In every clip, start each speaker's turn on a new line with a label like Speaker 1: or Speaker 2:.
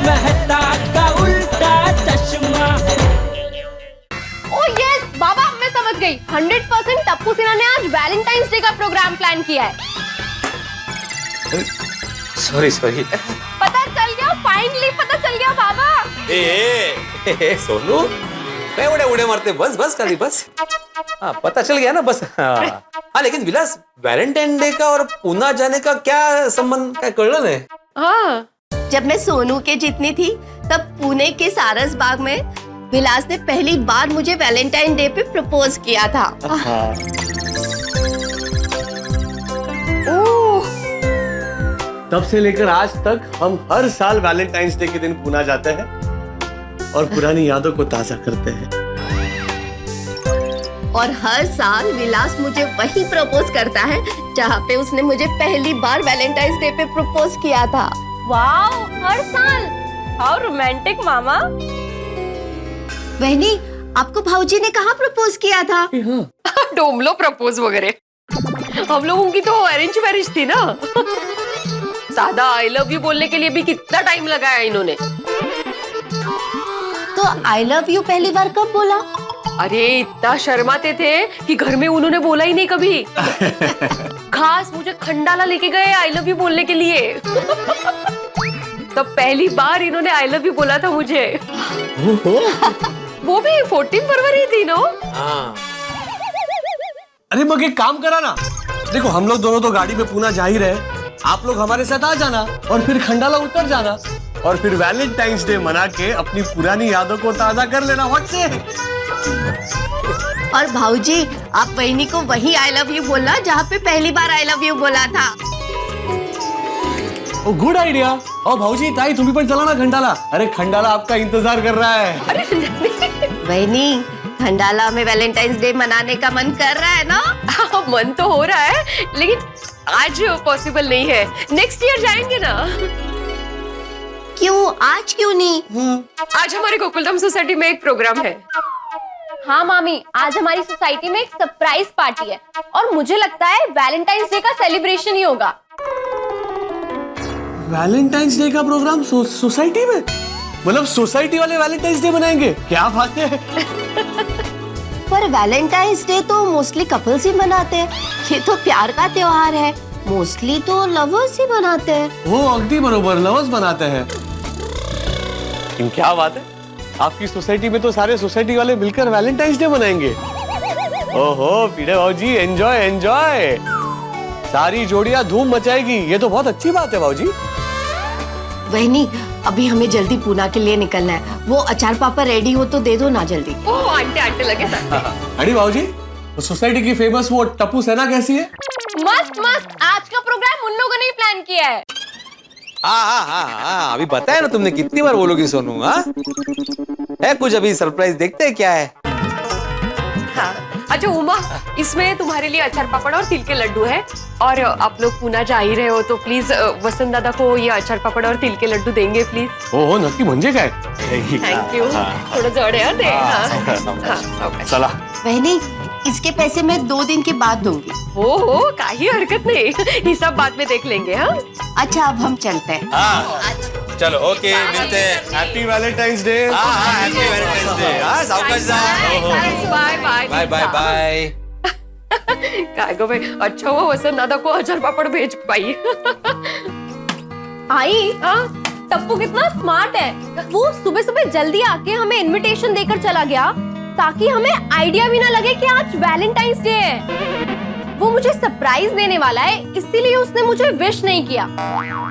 Speaker 1: मेहता का उल्टा चश्मा।
Speaker 2: ओह यस बाबा, मैं समझ गई। 100% टप्पू सिन्हा ने आज वैलेंटाइंस डे का प्रोग्राम प्लान किया है।
Speaker 3: Sorry sorry.
Speaker 2: पता चल गया, फाइनली पता चल गया बाबा।
Speaker 3: ए सोनू, मैं उड़े उड़े मारते, बस बस खाली बस। हाँ पता चल गया ना बस। हाँ लेकिन विलास, वैलेंटाइन डे का और पूना जाने का क्या संबंध, क्या कळलं नाही?
Speaker 2: हाँ,
Speaker 4: जब मैं सोनू के जितनी थी तब पुणे के सारस बाग में विलास ने पहली बार मुझे वैलेंटाइन डे पे प्रपोज किया था।
Speaker 2: ओह
Speaker 5: तब से लेकर आज तक हम हर साल वैलेंटाइंस डे के दिन पुणे जाते हैं और पुरानी यादों को ताजा करते हैं।
Speaker 4: और हर साल विलास मुझे वही प्रपोज करता है जहाँ पे उसने मुझे पहली बार वैलेंटाइंस डे पे प्रपोज किया था।
Speaker 2: वाओ, हर साल। हाउ रोमांटिक मामा।
Speaker 4: बहनी, आपको भाऊजी ने कहाँ प्रपोज किया था?
Speaker 2: डोमलो प्रपोज वगैरह। हम लोगों की तो अरेंज मैरिज थी ना। सादा आई लव यू बोलने के लिए भी कितना टाइम लगाया इन्होंने।
Speaker 4: तो आई लव यू पहली बार कब बोला?
Speaker 2: अरे इतना शर्माते थे कि घर में उन्होंने बोला ही नहीं कभी। खास मुझे खंडाला लेके गए आई लव यू बोलने के लिए। तब पहली बार इन्होंने आई लव यू बोला था मुझे। वो भी 14 फरवरी थी ना।
Speaker 5: अरे मग एक काम करा ना, देखो हम लोग दोनों तो गाड़ी में पुणे जा ही रहे, आप लोग हमारे साथ आ जाना और फिर खंडाला उतर जाना और फिर वैलेंटाइंस डे मना के अपनी पुरानी यादों को ताजा कर लेना। व्हाट से?
Speaker 4: और भाऊजी, आप बहनी को वही आई लव यू बोलना जहाँ पे पहली बार आई लव यू बोला था।
Speaker 5: ओ गुड आइडिया। और भाऊजी ताई तुम्ही पण चला ना खंडाला। अरे खंडाला आपका इंतजार कर रहा है।
Speaker 2: अरे
Speaker 4: बहनी, खंडाला में वैलेंटाइंस डे मनाने का मन कर रहा है ना?
Speaker 2: मन तो हो रहा है, लेकिन आज पॉसिबल नहीं है। नेक्स्ट ईयर जाएंगे ना।
Speaker 4: क्यों, आज क्यों नहीं?
Speaker 2: आज हमारे गोकुलधाम सोसाइटी में एक प्रोग्राम है। हाँ मामी, आज हमारी सोसाइटी में एक सरप्राइज पार्टी है और मुझे लगता है वैलेंटाइंस डे का सेलिब्रेशन ही होगा।
Speaker 5: वैलेंटाइंस डे का प्रोग्राम सोसाइटी में? मतलब सोसाइटी वाले वैलेंटाइंस डे मनाएंगे? क्या बात है।
Speaker 4: पर वैलेंटाइंस डे तो मोस्टली कपल्स ही मनाते हैं। ये तो प्यार का त्योहार है, मोस्टली तो लवर्स ही मनाते हैं।
Speaker 5: वो अगदी बरोबर, लवर्स बनाते हैं। लेकिन क्या बात है, आपकी सोसाइटी में तो सारे सोसाइटी वाले मिलकर वैलेंटाइंस डे मनाएंगे। ओहो पीड़े भाऊजी, एंजॉय एंजॉय। सारी जोड़ियां धूम मचाएगी, ये तो बहुत अच्छी बात है भाऊजी।
Speaker 4: बहनी, अभी हमें जल्दी पुणे के लिए निकलना है। वो अचार पापा रेडी हो तो दे दो ना जल्दी।
Speaker 2: ओह आंटे आंटे लगे साथ।
Speaker 5: अरे भाऊजी, सोसाइटी की फेमस वो टप्पू सेना कैसी है?
Speaker 2: मस्त मस्त। आज का प्रोग्राम उन लोगों ने ही प्लान किया है।
Speaker 3: हाँ अभी बताया ना तुमने, कितनी बार बोलोगी सोनू। हाँ है कुछ, अभी सरप्राइज देखते हैं क्या है।
Speaker 2: हाँ। अच्छा उमा, इसमें तुम्हारे लिए अचार पापड़ और तिल के लड्डू है। और आप लोग पुणे जा ही रहे हो तो प्लीज वसंत दादा को ये अचार पापड़ और तिल के लड्डू देंगे प्लीज।
Speaker 5: हो नक्की, म्हणजे काय?
Speaker 2: Thank you. थोड़ा जड़ है दे। हाँ,
Speaker 5: चला
Speaker 4: बहनी, इसके पैसे मैं 2 दिन के बाद दूंगी।
Speaker 2: हो काही हरकत नहीं, हिसाब बाद में देख लेंगे। हाँ
Speaker 4: अच्छा, अब हम चलते हैं।
Speaker 3: चलो ओके, मिलते हैं।
Speaker 5: Happy Valentine's day.
Speaker 3: Happy Valentine's day. सावकाश जा।
Speaker 2: Bye bye
Speaker 3: bye bye bye.
Speaker 2: काय गो भाई, अच्छा हुआ वसंत दादा को अचार पापड़ भेज पाई। आई टप्पू कितना स्मार्ट है। वो सुबह सुबह जल्दी आके हमें इनविटेशन देकर चला गया ताकि हमें आइडिया भी ना लगे कि आज वैलेंटाइंस डे है। वो मुझे सरप्राइज देने वाला है, इसीलिए उसने मुझे विश नहीं किया।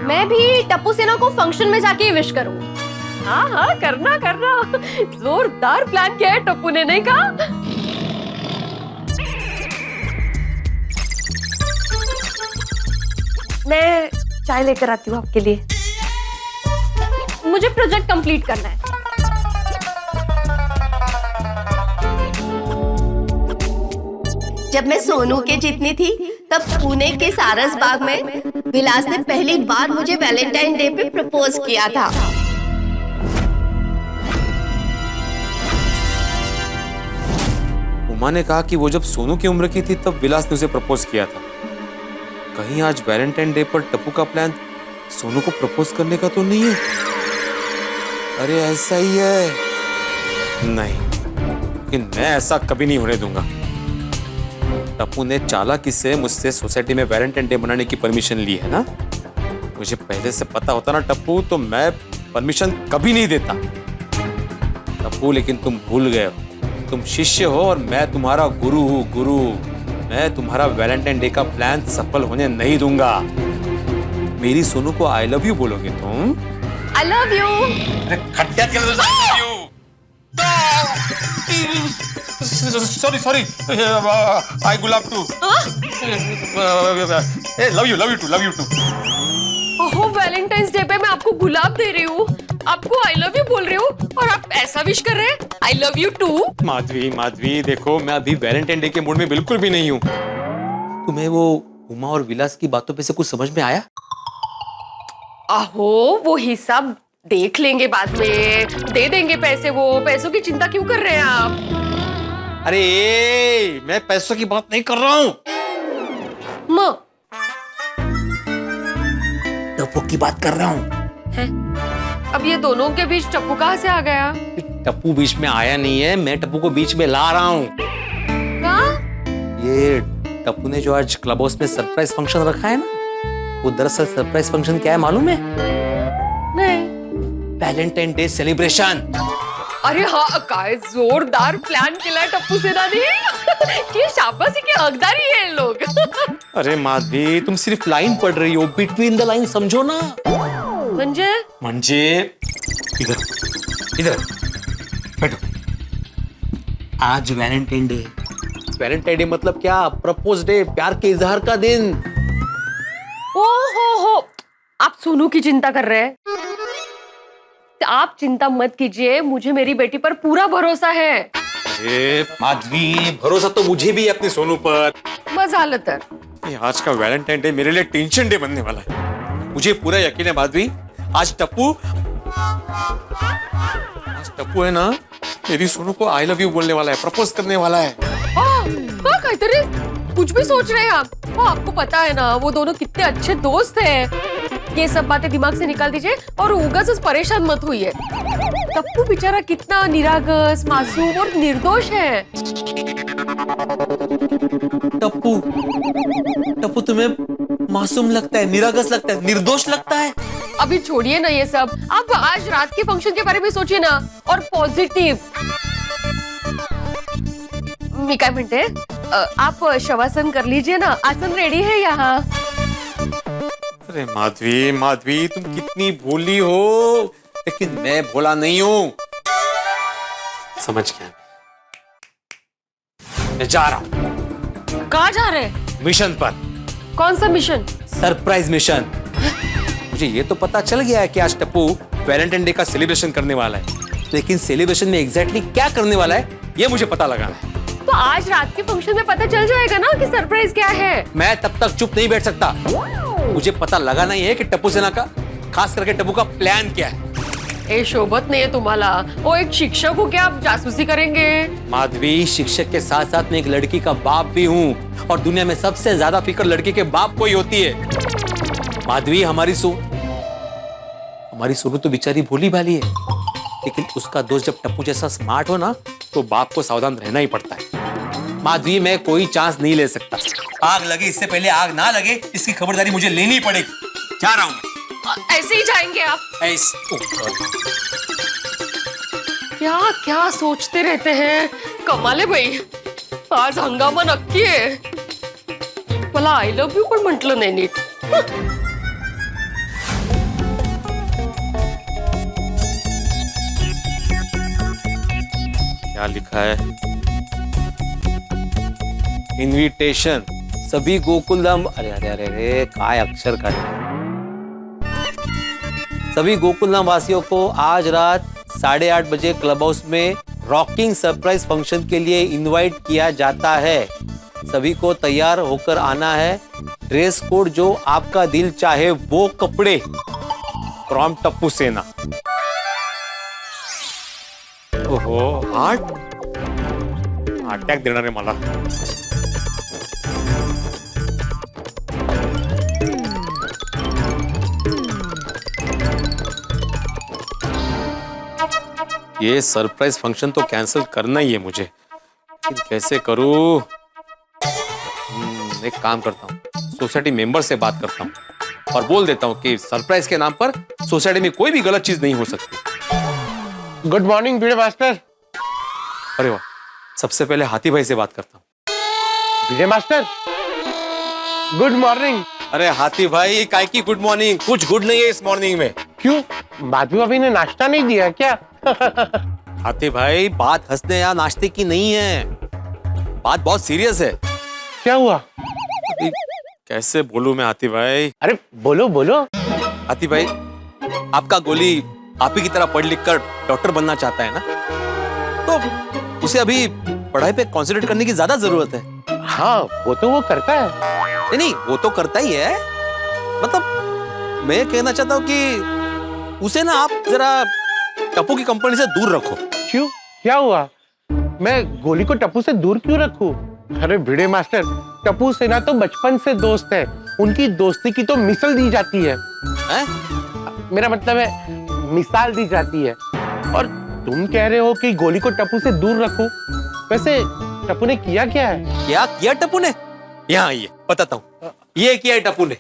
Speaker 2: मैं भी टप्पू सेना को फंक्शन में जाके विश करूंगी। हाँ करना करना। जोरदार प्लान किया है टप्पू ने, नहीं कहा? मैं चाय लेकर आती हूँ आपके लिए। मुझे प्रोजेक्ट कंप्लीट करना है।
Speaker 4: जब मैं सोनू के जितनी थी तब पुणे के सारस बाग में विलास ने पहली बार मुझे वैलेंटाइन डे पे प्रपोज किया था।
Speaker 3: उमा ने कहा कि वो जब सोनू की उम्र की थी तब विलास ने उसे प्रपोज किया था। कहीं आज वैलेंटाइन डे पर टप्पू का प्लान सोनू को प्रपोज करने का तो नहीं है? अरे ऐसा ही है। नहीं, लेकिन मैं ऐसा कभी नहीं होने दूंगा। टप्पू ने चालाकी से मुझसे सोसाइटी में वैलेंटाइन डे मनाने की परमिशन ली है ना। मुझे पहले से पता होता ना टप्पू, तो मैं परमिशन कभी नहीं देता। टप्पू लेकिन तुम भूल गए हो, तुम शिष्य हो और मैं तुम्हारा गुरु हूँ। गुरु, मैं तुम्हारा वैलेंटाइन डे का प्लान सफल होने नहीं दूंगा। मेरी सोनू को आई लव यू बोलोगे तुम?
Speaker 2: I love you.
Speaker 3: खट्टा सॉरी आई गुलाब टू लव यू टू।
Speaker 2: ओहो, वैलेंटाइंस डे पे मैं आपको गुलाब दे रही हूँ, आपको आई लव यू बोल रही हूँ और आप ऐसा विश कर रहे हैं, I love you too.
Speaker 3: Madhavi देखो, मैं अभी वैलेंटाइन डे के मूड में बिल्कुल भी नहीं हूँ। तुम्हें वो उमा और विलास की बातों पे से कुछ समझ में आया?
Speaker 2: आहो, वो हिसाब देख लेंगे बाद में, दे देंगे पैसे। वो पैसों की चिंता क्यों कर रहे हैं आप?
Speaker 3: अरे मैं पैसों की बात नहीं कर रहा हूँ, टप्पू की बात कर रहा हूँ।
Speaker 2: अब ये दोनों के बीच टप्पू कहाँ से आ गया?
Speaker 3: टप्पू बीच में आया नहीं है, मैं टप्पू को बीच में ला रहा हूँ। ये टप्पू ने जो आज क्लब हाउस में सरप्राइज फंक्शन रखा है ना, वो दरअसल सरप्राइज फंक्शन क्या है मालूम है?
Speaker 2: नहीं।
Speaker 3: Valentine day celebration.
Speaker 2: अरे हाँ, काय जोरदार प्लान केलाय टप्पू सेना ने। ये शाबाशी की हकदारी है ये लोग।
Speaker 3: अरे माधवी, तुम सिर्फ लाइन पढ़ रही हो, बिटवीन द लाइन समझो ना। म्हणजे इधर बैठो। आज वैलेंटाइन डे। वैलेंटाइन डे मतलब क्या? प्रपोज डे, प्यार के इजहार का दिन।
Speaker 2: हो, आप सोनू की चिंता कर रहे हैं? आप चिंता मत कीजिए, मुझे मेरी बेटी पर पूरा भरोसा है।
Speaker 3: अरे माधवी, भरोसा तो मुझे भी है अपने सोनू पर।
Speaker 2: मजालतर।
Speaker 3: ये आज का वैलेंटाइन डे मेरे लिए टेंशन डे बनने वाला है। मुझे पूरा यकीन है माधवी, आज टप्पू है ना, मेरी सोनू को आई लव यू बोलने वाला है, प्रपोज करने वाला है।
Speaker 2: काहीतरी कुछ भी सोच रहे हैं आप। आपको पता है ना, वो दोनों कितने अच्छे दोस्त हैं। ये सब बातें दिमाग से निकाल दीजिए और उगास परेशान मत होइए। टप्पू बेचारा कितना निरागस, मासूम और निर्दोष है।
Speaker 3: टप्पू तुम्हें मासूम लगता है, निरागस लगता है, निर्दोष लगता है?
Speaker 2: अभी छोड़िए ना ये सब, आप आज रात के फंक्शन के बारे में सोचिए ना, और पॉजिटिव। मी काय म्हणते, आप शवासन कर लीजिए ना, आसन रेडी है यहाँ।
Speaker 3: अरे माधवी तुम कितनी भोली हो, लेकिन मैं भोला नहीं हूं। समझ गया, मैं जा रहा हूं।
Speaker 2: कहाँ जा रहे हैं?
Speaker 3: मिशन पर।
Speaker 2: कौन सा मिशन?
Speaker 3: Surprise mission. मुझे ये तो पता चल गया है कि आज टप्पू वैलेंटाइन डे का सेलिब्रेशन करने वाला है, लेकिन सेलिब्रेशन में एग्जैक्टली क्या करने वाला है ये मुझे पता लगाना है।
Speaker 2: तो आज रात के फंक्शन में पता चल जाएगा ना कि सरप्राइज क्या है।
Speaker 3: मैं तब तक चुप नहीं बैठ सकता, मुझे पता लगाना ही है कि टप्पू सेना का, खास करके टप्पू का प्लान क्या है।
Speaker 2: ए शोभत नहीं है तुम्हाला, वो एक शिक्षक हो, क्या आप जासूसी करेंगे?
Speaker 3: माधवी, शिक्षक के साथ साथ मैं एक लड़की का बाप भी हूँ, और दुनिया में सबसे ज्यादा फिक्र लड़की के बाप को ही होती है। माधवी, हमारी सोनू तो बेचारी भोली भाली है, लेकिन उसका दोस्त जब टप्पू जैसा स्मार्ट हो ना, तो बाप को सावधान रहना ही पड़ता है। माधवी, मैं कोई चांस नहीं ले सकता। आग लगे इससे पहले आग ना लगे, इसकी खबरदारी मुझे लेनी पड़ेगी। जा रहा हूँ।
Speaker 2: ऐसे ही जाएंगे आप? क्या क्या सोचते रहते हैं, कमाल है भाई। आज हंगामा नक्की आहे। मला आय लव्ह यू पण म्हटलं नाही नीट।
Speaker 3: क्या लिखा है? इनविटेशन सभी गोकुलधाम, अरे काय अक्षर काटे। सभी गोकुलधाम वासियों को आज रात 8:30 बजे क्लब हाउस में रॉकिंग सरप्राइज फंक्शन के लिए इनवाइट किया जाता है। सभी को तैयार होकर आना है। ड्रेस कोड जो आपका दिल चाहे वो कपड़े। फ्रॉम टप्पू सेना। ओहो, अटॅक देणार आहे मला। ये सरप्राइज फंक्शन तो कैंसिल करना ही है मुझे, लेकिन कैसे करूं? एक काम करता हूँ, सोसाइटी मेंबर से बात करता हूँ और बोल देता हूँ कि सरप्राइज के नाम पर सोसाइटी में कोई भी गलत चीज नहीं हो सकती।
Speaker 5: गुड मॉर्निंग भिड़े मास्टर।
Speaker 3: अरे वाह, सबसे पहले हाथी भाई से बात करता हूँ।
Speaker 5: भिड़े मास्टर, गुड मॉर्निंग।
Speaker 3: अरे हाथी भाई, काय की गुड मॉर्निंग? कुछ गुड नहीं है इस मॉर्निंग में।
Speaker 5: क्यों, माधवी भाभी ने नाश्ता नहीं दिया क्या?
Speaker 3: हाथी भाई, बात हंसने या नाश्ते की नहीं है, बात बहुत सीरियस है।
Speaker 5: क्या हुआ?
Speaker 3: अभी कैसे बोलूं मैं हाथी भाई?
Speaker 5: अरे बोलो बोलो।
Speaker 3: हाथी भाई, आपका गोली आप ही की तरह पढ़ लिख कर डॉक्टर बनना चाहता है ना, तो उसे अभी पढ़ाई पे कंसंट्रेट करने की ज्यादा जरूरत है।
Speaker 5: हाँ, वो तो वो करता है।
Speaker 3: नहीं, वो तो करता ही है, मतलब मैं कहना चाहता हूँ कि उसे ना आप जरा टप्पू की कंपनी से दूर रखो।
Speaker 5: क्यों, क्या हुआ? मैं गोली को टप्पू से दूर क्यों रखूं? अरे भिड़े मास्टर, टप्पू से ना तो बचपन से दोस्त है, उनकी दोस्ती की तो मिसाल दी जाती है। मेरा मतलब है मिसाल दी जाती है, और तुम कह रहे हो कि गोली को टप्पू से दूर रखूं। वैसे टप्पू ने किया क्या है?
Speaker 3: क्या किया टप्पू ने? यहाँ आइए बताता हूँ, ये किया है टप्पू ने।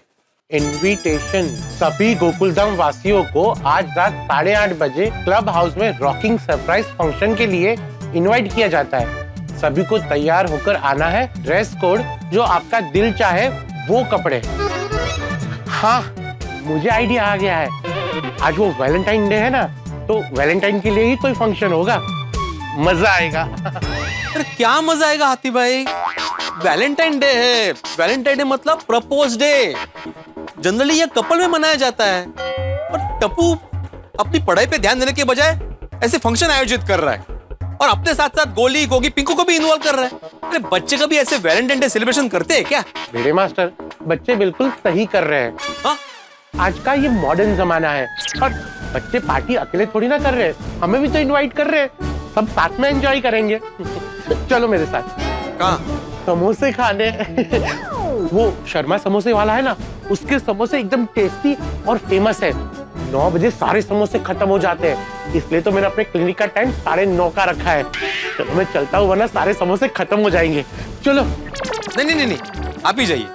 Speaker 5: इनविटेशन सभी गोकुलधाम वासियों को आज रात 8:30 बजे क्लब हाउस में रॉकिंग सरप्राइज फंक्शन के लिए इनवाइट किया जाता है। सभी को तैयार होकर आना है, ड्रेस कोड जो आपका दिल चाहे वो कपड़े। हाँ, मुझे आइडिया आ गया है। आज वो वैलेंटाइन डे है ना, तो वैलेंटाइन के लिए ही कोई फंक्शन होगा, मजा आएगा।
Speaker 3: अरे क्या मजा आएगा हाथी भाई, वैलेंटाइन डे है। वैलेंटाइन डे मतलब प्रपोज डे, जनरली ये कपल में मनाया जाता है, और टप्पू अपनी पढ़ाई पे ध्यान देने के बजाय ऐसे फंक्शन आयोजित कर रहा है, और अपने साथ साथ गोली, गोगी, पिंकू को भी इन्वॉल्व कर रहा है। अरे बच्चे कभी ऐसे वैलेंटाइन डे सेलिब्रेशन करते हैं क्या?
Speaker 5: भिड़े मास्टर, बच्चे बिल्कुल सही कर रहे हैं।
Speaker 3: हाँ?
Speaker 5: आज का ये मॉडर्न जमाना है, और बच्चे पार्टी अकेले थोड़ी ना कर रहे हैं, हमें भी तो इनवाइट कर रहे हैं, सब साथ में एंजॉय करेंगे। चलो मेरे साथ।
Speaker 3: कहाँ?
Speaker 5: समोसे खाने। वो शर्मा समोसे वाला है ना, उसके समोसे एकदम टेस्टी और फेमस है। 9 बजे सारे समोसे खत्म हो जाते हैं, इसलिए तो मैंने अपने क्लिनिक का टाइम 9:30 का रखा है। चलो मैं चलता हूँ, वरना सारे समोसे खत्म हो जाएंगे। चलो।
Speaker 3: नहीं, आप ही जाइए।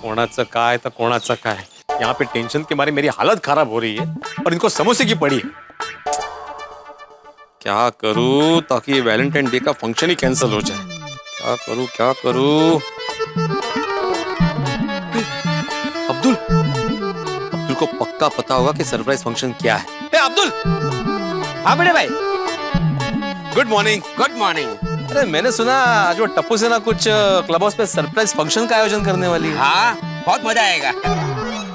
Speaker 3: कोणाचं काय तर कोणाचं काय, यहाँ पे टेंशन के मारे मेरी हालत खराब हो रही है, और इनको समोसे की पड़ी है। क्या करूं ताकि ये वैलेंटाइन डे का फंक्शन ही कैंसिल हो जाए? क्या करूं? अब्दुल को पक्का पता होगा कि सरप्राइज फंक्शन क्या है। हे अब्दुल! हाँ बड़े भाई, गुड मॉर्निंग। Good morning. अरे मैंने सुना आज वो टप्पू से ना कुछ क्लब हाउस पे सरप्राइज फंक्शन का आयोजन करने वाली है।
Speaker 1: हाँ, बहुत मजा आएगा।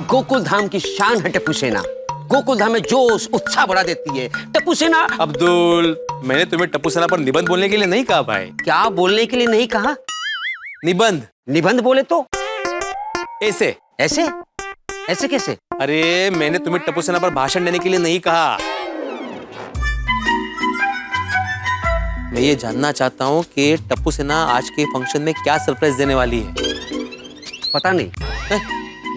Speaker 1: गोकुल धाम की शान है टप्पू सेना, गोकुल धाम में जोश उत्साह बढ़ा देती है टप्पू सेना।
Speaker 3: अब्दुल, मैंने तुम्हें टप्पू सेना पर निबंध बोलने के लिए नहीं कहा भाई।
Speaker 1: क्या बोलने के लिए नहीं कहा?
Speaker 3: निबंध।
Speaker 1: निबंध बोले तो
Speaker 3: ऐसे
Speaker 1: ऐसे कैसे?
Speaker 3: अरे मैंने तुम्हें टप्पू सेना पर भाषण देने के लिए नहीं कहा। मैं ये जानना चाहता हूँ कि टप्पू सेना आज के फंक्शन में क्या सरप्राइज देने वाली है।
Speaker 1: पता नहीं,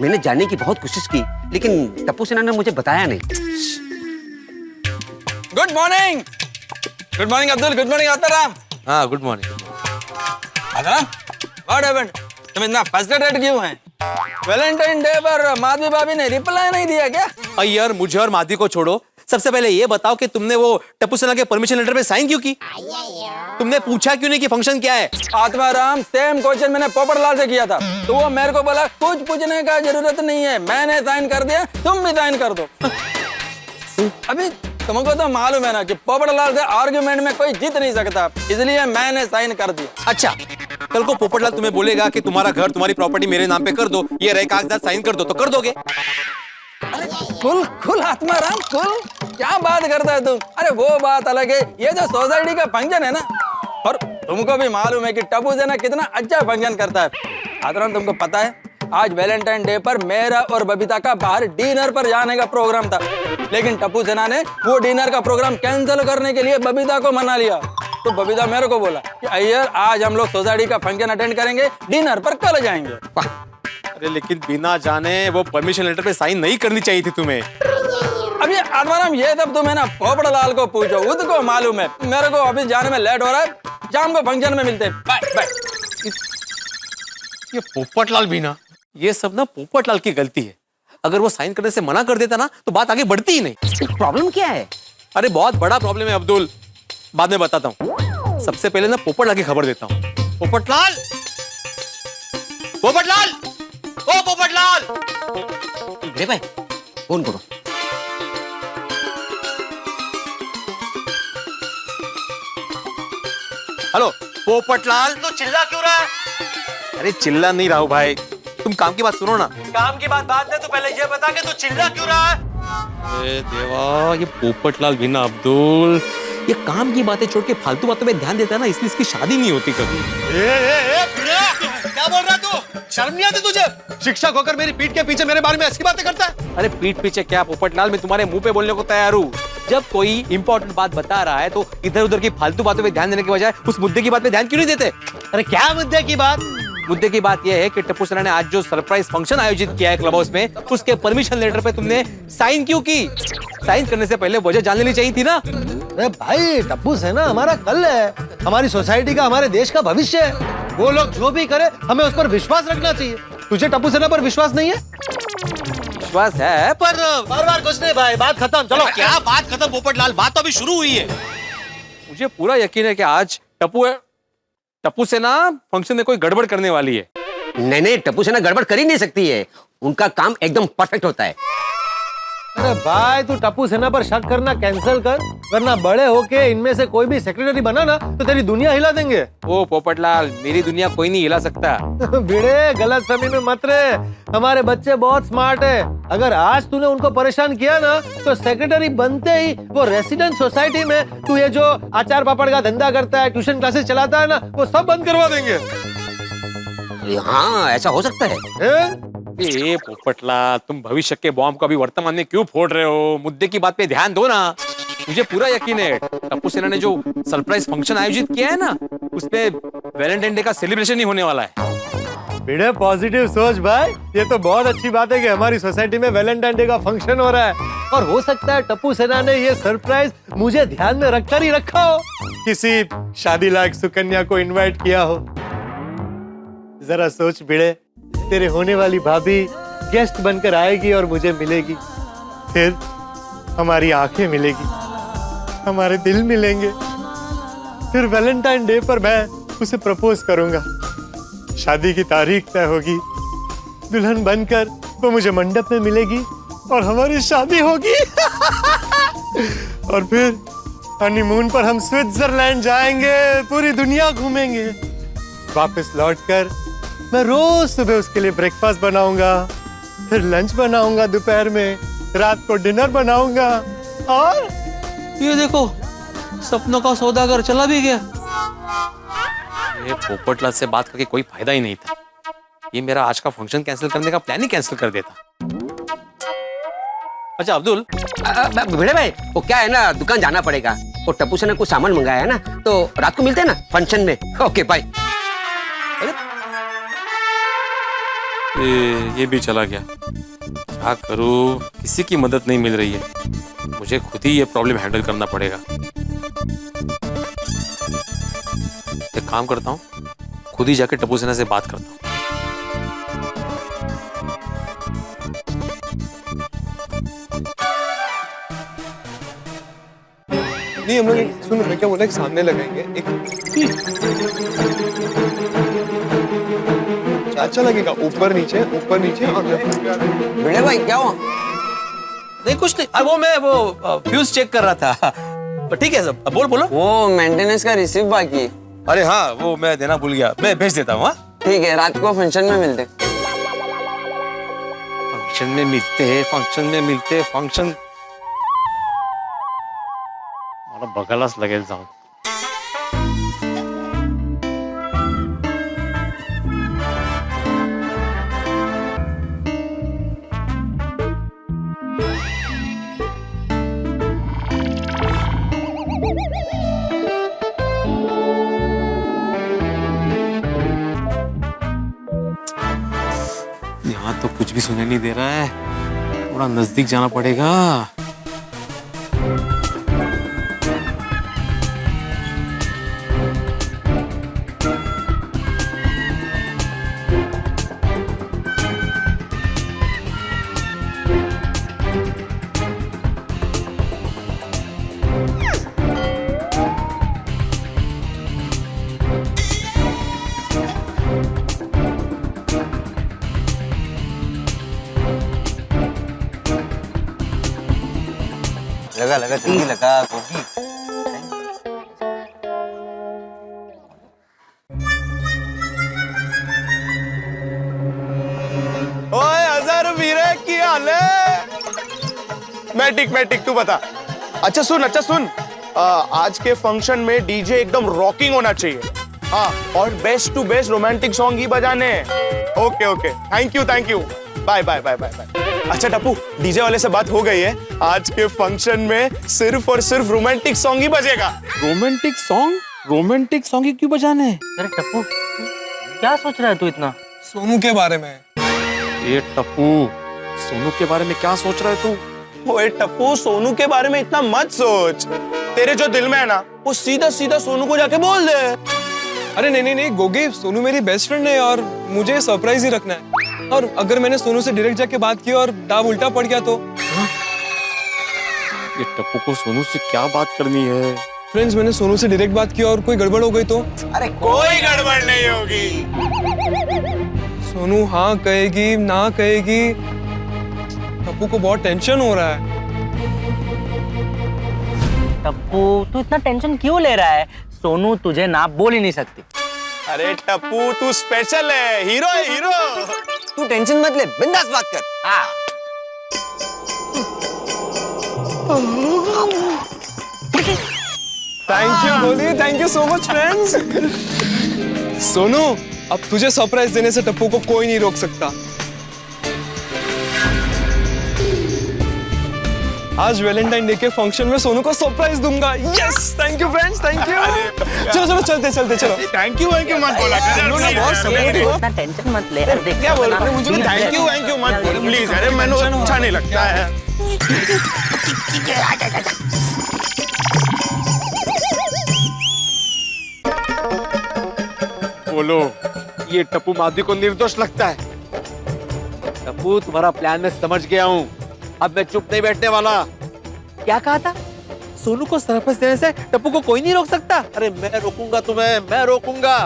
Speaker 1: मैंने जानने की बहुत कोशिश की, लेकिन टप्पू सेना ने मुझे बताया नहीं।
Speaker 6: Good morning Abdul, good morning Ataram.
Speaker 3: हाँ, good morning.
Speaker 6: Ataram, what happened? तुम इतना फ्रस्ट्रेटेड क्यों हैं? वैलेंटाइन डे पर माधवी भाभी ने रिप्लाई नहीं दिया क्या?
Speaker 3: यार, मुझे और माधवी को छोड़ो, सबसे पहले ये बताओ कि तुमने वो टप्पू सेना के परमिशन लेटर पे साइन क्यों की? तुमने पूछा क्यों नहीं कि फंक्शन क्या है?
Speaker 6: आत्माराम, सेम क्वेश्चन मैंने पोपटलाल से किया था, तो वो मेरे को बोला कुछ पूछने का जरूरत नहीं है, मैंने साइन कर दिया, तुम भी साइन कर दो। अभी तुमको तो मालूम है ना कि पोपटलाल से आर्गुमेंट में कोई जीत नहीं सकता, इसलिए मैंने साइन कर दिया।
Speaker 3: अच्छा, कल को पोपटलाल तुम्हें बोलेगा कि तुम्हारा घर, तुम्हारी प्रॉपर्टी मेरे नाम पे कर दो, ये रहे कागजात, साइन कर दो, तो कर दोगे?
Speaker 6: अरे कुल आत्माराम, क्या बात करता है तुम? अरे वो बात अलग है, ये जो सोसाइटी का फंक्शन है ना, और तुमको भी मालूम है कि टप्पू सेना कितना अच्छा फंक्शन करता है। आत्माराम, तुमको पता है आज वैलेंटाइन डे पर मेरा और बबीता का बाहर डिनर पर जाने का प्रोग्राम था, लेकिन टप्पू सेना ने वो डिनर का प्रोग्राम कैंसिल करने के लिए बबीता को मना लिया। तो बबीता मेरे को बोला कि अय्यर, आज हम लोग सोसाइटी का फंक्शन अटेंड करेंगे, डिनर पर कल जाएंगे।
Speaker 3: अरे लेकिन बिना जाने वो परमिशन लेटर पे साइन नहीं करनी चाहिए थी तुम्हें।
Speaker 6: अब ये आत्माराम ये तब तुम है ना पोपड़लाल को पूछो, उसको मालूम है। मेरे को ऑफिस जाने में लेट हो रहा है, शाम को फंक्शन में मिलते हैं। Bye bye.
Speaker 3: ये पोपटलाल भी ना, ये सब ना पोपटलाल की गलती है। अगर वो साइन करने से मना कर देता ना तो बात आगे बढ़ती ही नहीं।
Speaker 1: प्रॉब्लम क्या है?
Speaker 3: अरे बहुत बड़ा प्रॉब्लम है अब्दुल, बाद में बताता हूँ। सबसे पहले ना पोपटलाल की खबर देता हूँ। पोपटलाल, पोपटलाल, ओ पोपटलाल।
Speaker 1: अरे भाई फोन करो।
Speaker 3: हेलो पोपटलाल।
Speaker 5: तो चिल्ला क्यों रहा है?
Speaker 3: अरे चिल्ला नहीं रहा हूँ भाई, तुम काम की बात सुनो ना।
Speaker 5: काम की बात बाद में, तू पहले ये बता के तू चिल्ला क्यों रहा है?
Speaker 3: अरे देवा, ये पोपटलाल भी ना अब्दुल, ये काम की बातें छोड़ के फालतू बातों में ध्यान देता है ना, इसलिए इसकी शादी नहीं होती कभी।
Speaker 5: क्या बोल रहा है तू? शर्म नहीं आती तुझे? शिक्षक होकर मेरी पीठ के पीछे मेरे बारे में ऐसी बातें करता है?
Speaker 3: अरे पीठ पीछे क्या पोपटलाल, मैं तुम्हारे मुंह पे बोलने को तैयार हूँ। जब कोई इंपॉर्टेंट बात बता रहा है तो इधर उधर की फालतू बातों पे ध्यान देने के बजाय उस मुद्दे की बात पे ध्यान क्यों नहीं देते?
Speaker 5: अरे क्या मुद्दे की बात?
Speaker 3: मुद्दे की बात यह है कि टप्पू सेना ने आज जो सरप्राइज फंक्शन आयोजित किया है क्लब हाउस में, उसके परमिशन लेटर पे तुमने साइन क्यों की? साइन करने से पहले वजह जान लेनी चाहिए थी ना।
Speaker 7: अरे भाई, टप्पू सेना हमारा कल है, हमारी सोसाइटी का, हमारे देश का भविष्य है। वो लोग जो भी करे हमें उस पर विश्वास रखना चाहिए। तुझे टप्पू सेना पर विश्वास नहीं है?
Speaker 3: विश्वास है पर
Speaker 7: बार कुछ नहीं भाई, बात खत्म। चलो।
Speaker 5: क्या बात खत्म पोपटलाल? बात तो अभी शुरू हुई है।
Speaker 3: मुझे पूरा यकीन है कि आज टप्पू सेना फंक्शन में कोई गड़बड़ करने वाली है।
Speaker 1: नहीं नहीं, टप्पू सेना गड़बड़ कर ही नहीं सकती है, उनका काम एकदम परफेक्ट होता है।
Speaker 7: अरे भाई, तू टप्पू सेना पर शक करना कैंसिल कर, वरना बड़े होके इनमें से कोई भी सेक्रेटरी बना ना तो तेरी दुनिया हिला देंगे।
Speaker 3: ओ पोपटलाल, मेरी दुनिया कोई नहीं हिला सकता।
Speaker 7: भिड़े, गलत फहमी में मत रहे। हमारे बच्चे बहुत स्मार्ट है। अगर आज तूने उनको परेशान किया ना तो सेक्रेटरी बनते ही वो रेसिडेंट सोसाइटी में तू ये जो अचार पापड़ का धंधा करता है, ट्यूशन क्लासेस चलाता है ना, वो सब बंद करवा देंगे।
Speaker 1: हाँ, ऐसा हो सकता है।
Speaker 3: ए पोपटलाल, तुम भविष्य के बॉम्ब को अभी वर्तमान में क्यों फोड़ रहे हो? मुद्दे की बात पे ध्यान दो ना। मुझे पूरा यकीन है टप्पू सेना ने जो सरप्राइज फंक्शन आयोजित किया है ना, उसपे वैलेंटाइन डे का सेलिब्रेशन ही होने वाला है।
Speaker 7: भिड़े, पॉजिटिव सोच भाई। ये तो बहुत अच्छी बात है कि हमारी सोसाइटी में वैलेंटाइन डे का फंक्शन हो रहा है, और हो सकता है टप्पू सेना ने ये सरप्राइज मुझे ध्यान में रखकर ही रखा हो, किसी शादी लायक सुकन्या को इनवाइट किया हो। जरा सोच भिड़े, तेरे होने वाली भाभी गेस्ट बनकर आएगी और मुझे मिलेगी, फिर हमारी आंखें मिलेगी, हमारे दिल मिलेंगे, फिर वैलेंटाइन डे पर मैं उसे प्रपोज करूंगा। शादी की तारीख तय होगी, दुल्हन बनकर वो मुझे मंडप में मिलेगी और हमारी शादी होगी। और फिर हनीमून पर हम स्विट्जरलैंड जाएंगे, पूरी दुनिया घूमेंगे। वापस लौटकर मैं रोज सुबह उसके लिए ब्रेकफास्ट बनाऊंगा, फिर लंच बनाऊंगा, दोपहर में, रात को डिनर बनाऊंगा। और
Speaker 3: ये देखो, सपनों का सौदागर चला भी गया। ये पोपटलाल से बात करके कोई फायदा ही नहीं था। ये मेरा आज का फंक्शन कैंसिल करने का प्लान ही कैंसिल कर देता। अच्छा अब्दुल,
Speaker 1: भिड़े भाई, वो क्या है ना, दुकान जाना पड़ेगा। वो टप्पू सेना कुछ सामान मंगाया है ना, तो रात को मिलते हैं ना फंक्शन में। Okay bye.
Speaker 3: ये भी चला गया। क्या करूं, किसी की मदद नहीं मिल रही है। मुझे खुद ही ये प्रॉब्लम हैंडल करना पड़ेगा। एक काम करता हूँ, खुद ही जाके टप्पू सेना से बात करता हूँ।
Speaker 5: नहीं, हम लोग सुन, मैं क्या बोला, सामने लगाएंगे अच्छा लगेगा, ऊपर नीचे और
Speaker 6: भिड़े भाई क्या हुआ?
Speaker 3: नहीं कुछ नहीं, वो मैं वो फ्यूज चेक कर रहा था। ठीक है सब, बोलो।
Speaker 8: वो मेंटेनेंस का रिसीव बाकी।
Speaker 3: अरे हाँ, वो मैं देना भूल गया, मैं भेज देता हूँ।
Speaker 8: ठीक है, रात को फंक्शन में मिलते।
Speaker 3: फंक्शन मला बघायलाच लागेल जाऊन। यहाँ तो कुछ भी सुनाई नहीं दे रहा है, थोड़ा नजदीक जाना पड़ेगा।
Speaker 8: लगा लगा जल्दी लगा गोगी।
Speaker 5: ओए हजार वीरे की हाल है? मैं ठीक तू बता। अच्छा सुन आज के फंक्शन में डीजे एकदम रॉकिंग होना चाहिए। हाँ, और best to best romantic song ही बजाने हैं। Okay thank you bye. अच्छा टप्पू, डीजे वाले से बात हो गई है, आज के फंक्शन में सिर्फ और सिर्फ रोमांटिक सॉन्ग ही बजेगा।
Speaker 6: रोमांटिक सॉन्ग ही क्यों बजाने हैं?
Speaker 9: अरे टप्पू क्या सोच रहा है तू इतना?
Speaker 6: सोनू के बारे में।
Speaker 5: ये टप्पू, सोनू के बारे में क्या सोच रहा है तू? ओए टप्पू, सोनू के बारे में इतना मत सोच। तेरे जो दिल में है ना, वो सीधा सोनू को जाके बोल दे।
Speaker 6: अरे नहीं गोगी, सोनू मेरी बेस्ट फ्रेंड है और मुझे सरप्राइज ही रखना है। और अगर मैंने सोनू से डायरेक्ट जाके बात की और दाव उल्टा पड़ गया तो?
Speaker 5: ये टप्पू को सोनू से क्या बात करनी है?
Speaker 6: फ्रेंड्स, मैंने सोनू से डायरेक्ट बात की और कोई गड़बड़ हो गई तो?
Speaker 8: अरे
Speaker 5: कोई गड़बड़ नहीं होगी।
Speaker 6: सोनू हाँ कहेगी ना कहेगी, टप्पू को बहुत टेंशन हो रहा है।
Speaker 9: टप्पू तू इतना टेंशन क्यों ले रहा है? सोनू तुझे ना बोल ही नहीं सकती।
Speaker 5: अरे टप्पू, तू स्पेशल है, हीरो है हीरो।
Speaker 8: तू टेंशन मत ले, बिंदास बात कर।
Speaker 9: हाँ
Speaker 6: थैंक यू गोली, thank you so much friends. Sonu, अब तुझे सरप्राइज देने से टप्पू को कोई नहीं रोक सकता। आज वैलेंटाइन डे के फंक्शन में सोनू को सरप्राइज दूंगा। Yes, thank you friends, thank you. चलो चलते चलो।
Speaker 5: थैंक यू मत बोला कर।
Speaker 6: बहुत सपोर्टिव हो।
Speaker 9: इतना टेंशन मत ले। अरे देख
Speaker 5: क्या बोल रहे हो? मुझे थैंक यू मत बोल प्लीज। अरे मैंने अच्छा नहीं लगता है। बोलो, ये टप्पू माधवी को निर्दोष लगता है?
Speaker 7: टप्पू, तुम्हारा प्लान मैं समझ गया हूँ, अब मैं चुप नहीं बैठने वाला। क्या कहा था? सोनू को सरप्राइज देने से टप्पू को कोई नहीं रोक सकता? अरे मैं रोकूंगा तुम्हें, मैं रोकूंगा।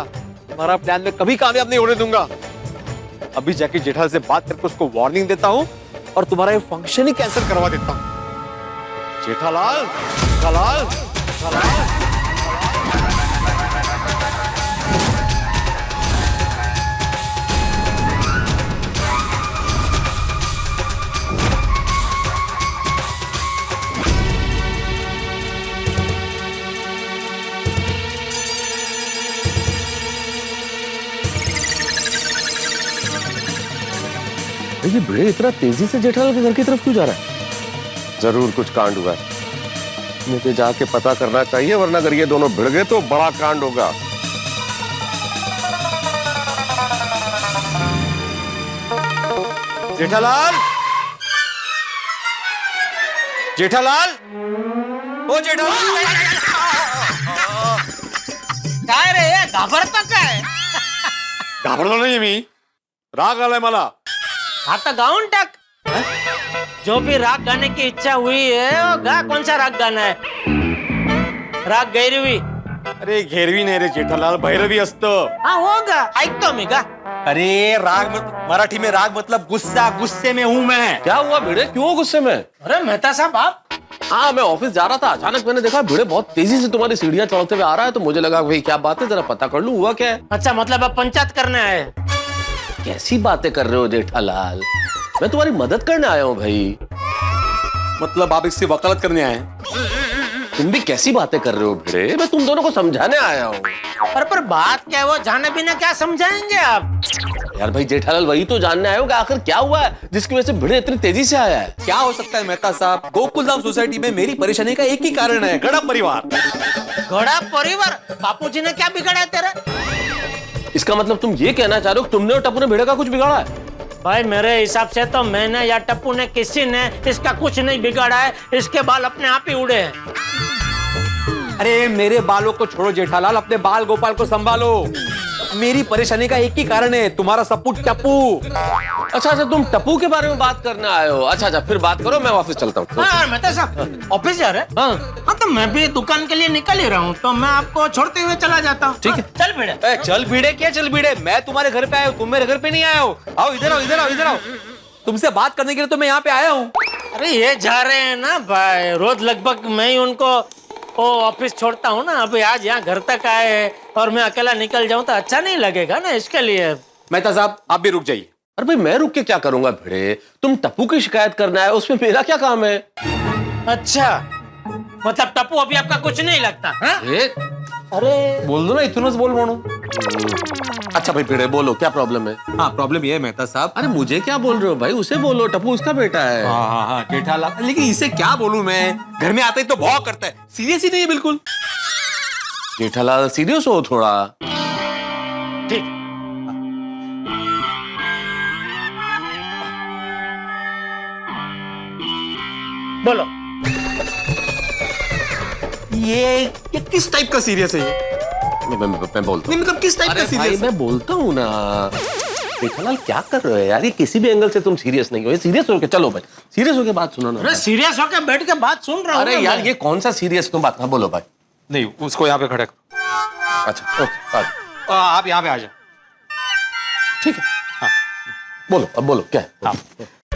Speaker 7: तुम्हारा प्लान मैं कभी कामयाब नहीं होने दूंगा। अभी जाके जेठालाल से बात करके उसको वार्निंग देता हूँ और तुम्हारा ये फंक्शन ही कैंसिल करवा देता हूँ। जेठालाल,
Speaker 5: ये भिड़े इतना तेजी से जेठालाल के घर की तरफ क्यों जा रहा है? जरूर कुछ कांड हुआ है, मुझे जाके पता करना चाहिए, वरना अगर ये दोनों भिड़ गए तो बड़ा कांड होगा। जेठालाल, ओ जेठालाल,
Speaker 9: काय रे घाबरतो काय?
Speaker 5: घाबरलो नाही मी, राग आलाय मला।
Speaker 9: आता गाऊन टाक। जो भी राग गाने की इच्छा हुई है वो गा। कौन सा राग गाना है? राग गैरवी।
Speaker 5: अरे घेरवी नाही रे जेठालाल, भैरवी असतं।
Speaker 9: हाँ होगा, ऐकतो मी गा।
Speaker 5: अरे राग मराठी में राग मतलब गुस्सा, गुस्से में हूँ मैं।
Speaker 7: क्या हुआ भिड़े, क्यों गुस्से में?
Speaker 9: अरे मेहता साहब आप?
Speaker 7: हाँ, मैं ऑफिस जा रहा था, अचानक मैंने देखा भिड़े बहुत तेजी से तुम्हारी सीढ़ियां चढ़ते हुए आ रहा है, तो मुझे लगा भाई क्या बात है, जरा पता कर लूं हुआ क्या है।
Speaker 9: अच्छा, मतलब अब पंचायत करने आए?
Speaker 7: कैसी बातें कर रहे हो जेठालाल, मैं तुम्हारी मदद करने आया हूँ भाई।
Speaker 5: मतलब आप इससे वकालत करने आए?
Speaker 7: तुम भी कैसी बातें कर रहे हो भिड़े, मैं तुम दोनों को समझाने आया हूँ।
Speaker 9: पर बात क्या है, वो जाने बिना क्या समझाएंगे आप?
Speaker 7: यार भाई जेठालाल, वही तो जानने आए हो कि आखिर क्या हुआ है जिसकी वजह से भिड़े इतनी तेजी से आया है।
Speaker 3: क्या हो सकता है मेहता साहब, गोकुलधाम सोसाइटी में मेरी परेशानी का एक ही कारण है, गड़ा परिवार।
Speaker 9: घोड़ा परिवार? बापूजी ने क्या बिगाड़ा है तेरा?
Speaker 7: इसका मतलब तुम ये कहना चाह रहे हो कि तुमने और टप्पू ने भिड़े का कुछ बिगाड़ा है?
Speaker 9: भाई मेरे हिसाब से तो मैंने या टप्पू ने किसी ने इसका कुछ नहीं बिगाड़ा है, इसके बाल अपने आप ही उड़े हैं।
Speaker 3: अरे मेरे बालों को छोड़ो जेठालाल, अपने बाल गोपाल को संभालो। मेरी परेशानी का एक ही कारण है, तुम्हारा सपूत टप्पू।
Speaker 5: अच्छा अच्छा, तुम टप्पू के बारे में बात करने आए हो। अच्छा अच्छा, फिर बात करो, मैं ऑफिस चलता हूँ।
Speaker 9: हाँ मेहता साहब ऑफिस जा रहे हैं? हाँ तो मैं भी दुकान के लिए निकल ही रहा हूँ, तो मैं आपको छोड़ते हुए चला जाता हूँ।
Speaker 3: ठीक है।
Speaker 9: चल भिड़े।
Speaker 3: चल भिड़े क्या चल भिड़े, मैं तुम्हारे घर पे आया हूँ, तुम मेरे घर पे नहीं आए हो। आओ इधर आओ, इधर आओ, इधर आओ। तुमसे बात करने के लिए तो मैं यहाँ पे आया हूँ।
Speaker 9: अरे ये जा रहे हैं ना भाई, रोज लगभग मैं ही उनको ऑफिस छोड़ता हूँ ना। अभी आज यहाँ घर तक आए हैं और मैं अकेला निकल जाऊँ तो अच्छा नहीं लगेगा ना, इसके लिए।
Speaker 3: मेहता साहब आप भी रुक जाइए।
Speaker 5: अरे भाई मैं रुक के क्या करूंगा भिड़े, तुम टप्पू की शिकायत करना है, उसमें मेरा क्या काम है?
Speaker 9: अच्छा मतलब टप्पू अभी आपका कुछ नहीं लगता? हाँ? अरे
Speaker 3: बोल दो ना, इतुनस बोल मोनू।
Speaker 5: अच्छा भाई भिड़े बोलो, क्या प्रॉब्लम है?
Speaker 3: हाँ प्रॉब्लम ये है मेहता साहब।
Speaker 5: अरे मुझे क्या बोल रहे हो भाई, उसे बोलो, टप्पू उसका बेटा है।
Speaker 3: हाँ जेठालाल, लेकिन इसे क्या बोलूं मैं, घर में आता ही तो भौं करता है, सीरियस ही नहीं है बिल्कुल।
Speaker 5: जेठालाल सीरियस हो थोड़ा।
Speaker 9: ठीक। बोलो।
Speaker 3: ये किस टाइप का सीरियस है ये?
Speaker 5: मैं बोलता
Speaker 3: नहीं मतलब किस टाइप का
Speaker 5: हूँ। भाई
Speaker 3: सीरियस?
Speaker 5: मैं बोलता हूँ ना। जेठालाल क्या कर रहे हो यार, ये किसी भी एंगल से तुम सीरियस नहीं हो। सीरियस होके चलो भाई, सीरियस होके बात सुनो ना।
Speaker 9: अरे सीरियस होकर बैठ के बात सुन रहा हूँ।
Speaker 5: अरे यार ये कौन सा सीरियस तुम बात, हाँ बोलो भाई।
Speaker 3: नहीं उसको यहाँ पे खड़े करो।
Speaker 5: अच्छा ओके,
Speaker 3: आप यहाँ पे आ जाओ।
Speaker 5: ठीक है। हाँ बोलो, अब बोलो क्या है?
Speaker 3: हाँ।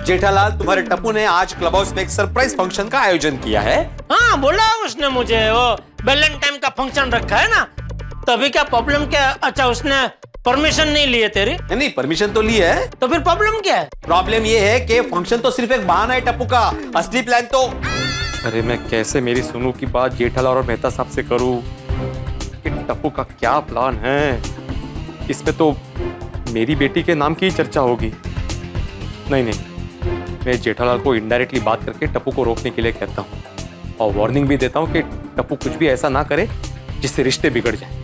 Speaker 3: जेठालाल तुम्हारे टप्पू ने आज क्लब हाउस में एक सरप्राइज फंक्शन का आयोजन किया है।
Speaker 9: हाँ बोला उसने मुझे, वो वैलेंटाइन का फंक्शन रखा है ना, तभी क्या प्रॉब्लम क्या? अच्छा उसने परमिशन नहीं ली है तेरी?
Speaker 3: नहीं परमिशन तो ली है।
Speaker 9: तो फिर प्रॉब्लम क्या है?
Speaker 3: प्रॉब्लम ये है कि फंक्शन तो सिर्फ एक बहाना है टप्पू का, असली प्लान तो।
Speaker 10: अरे मैं कैसे मेरी सोनू की बात जेठालाल और मेहता साहब से करूं कि टप्पू का क्या प्लान है। इसमें तो मेरी बेटी के नाम की ही चर्चा होगी। नहीं, मैं जेठालाल को इनडायरेक्टली बात करके टप्पू को रोकने के लिए कहता हूँ और वार्निंग भी देता हूँ कि टप्पू कुछ भी ऐसा ना करे जिससे रिश्ते बिगड़ जाए।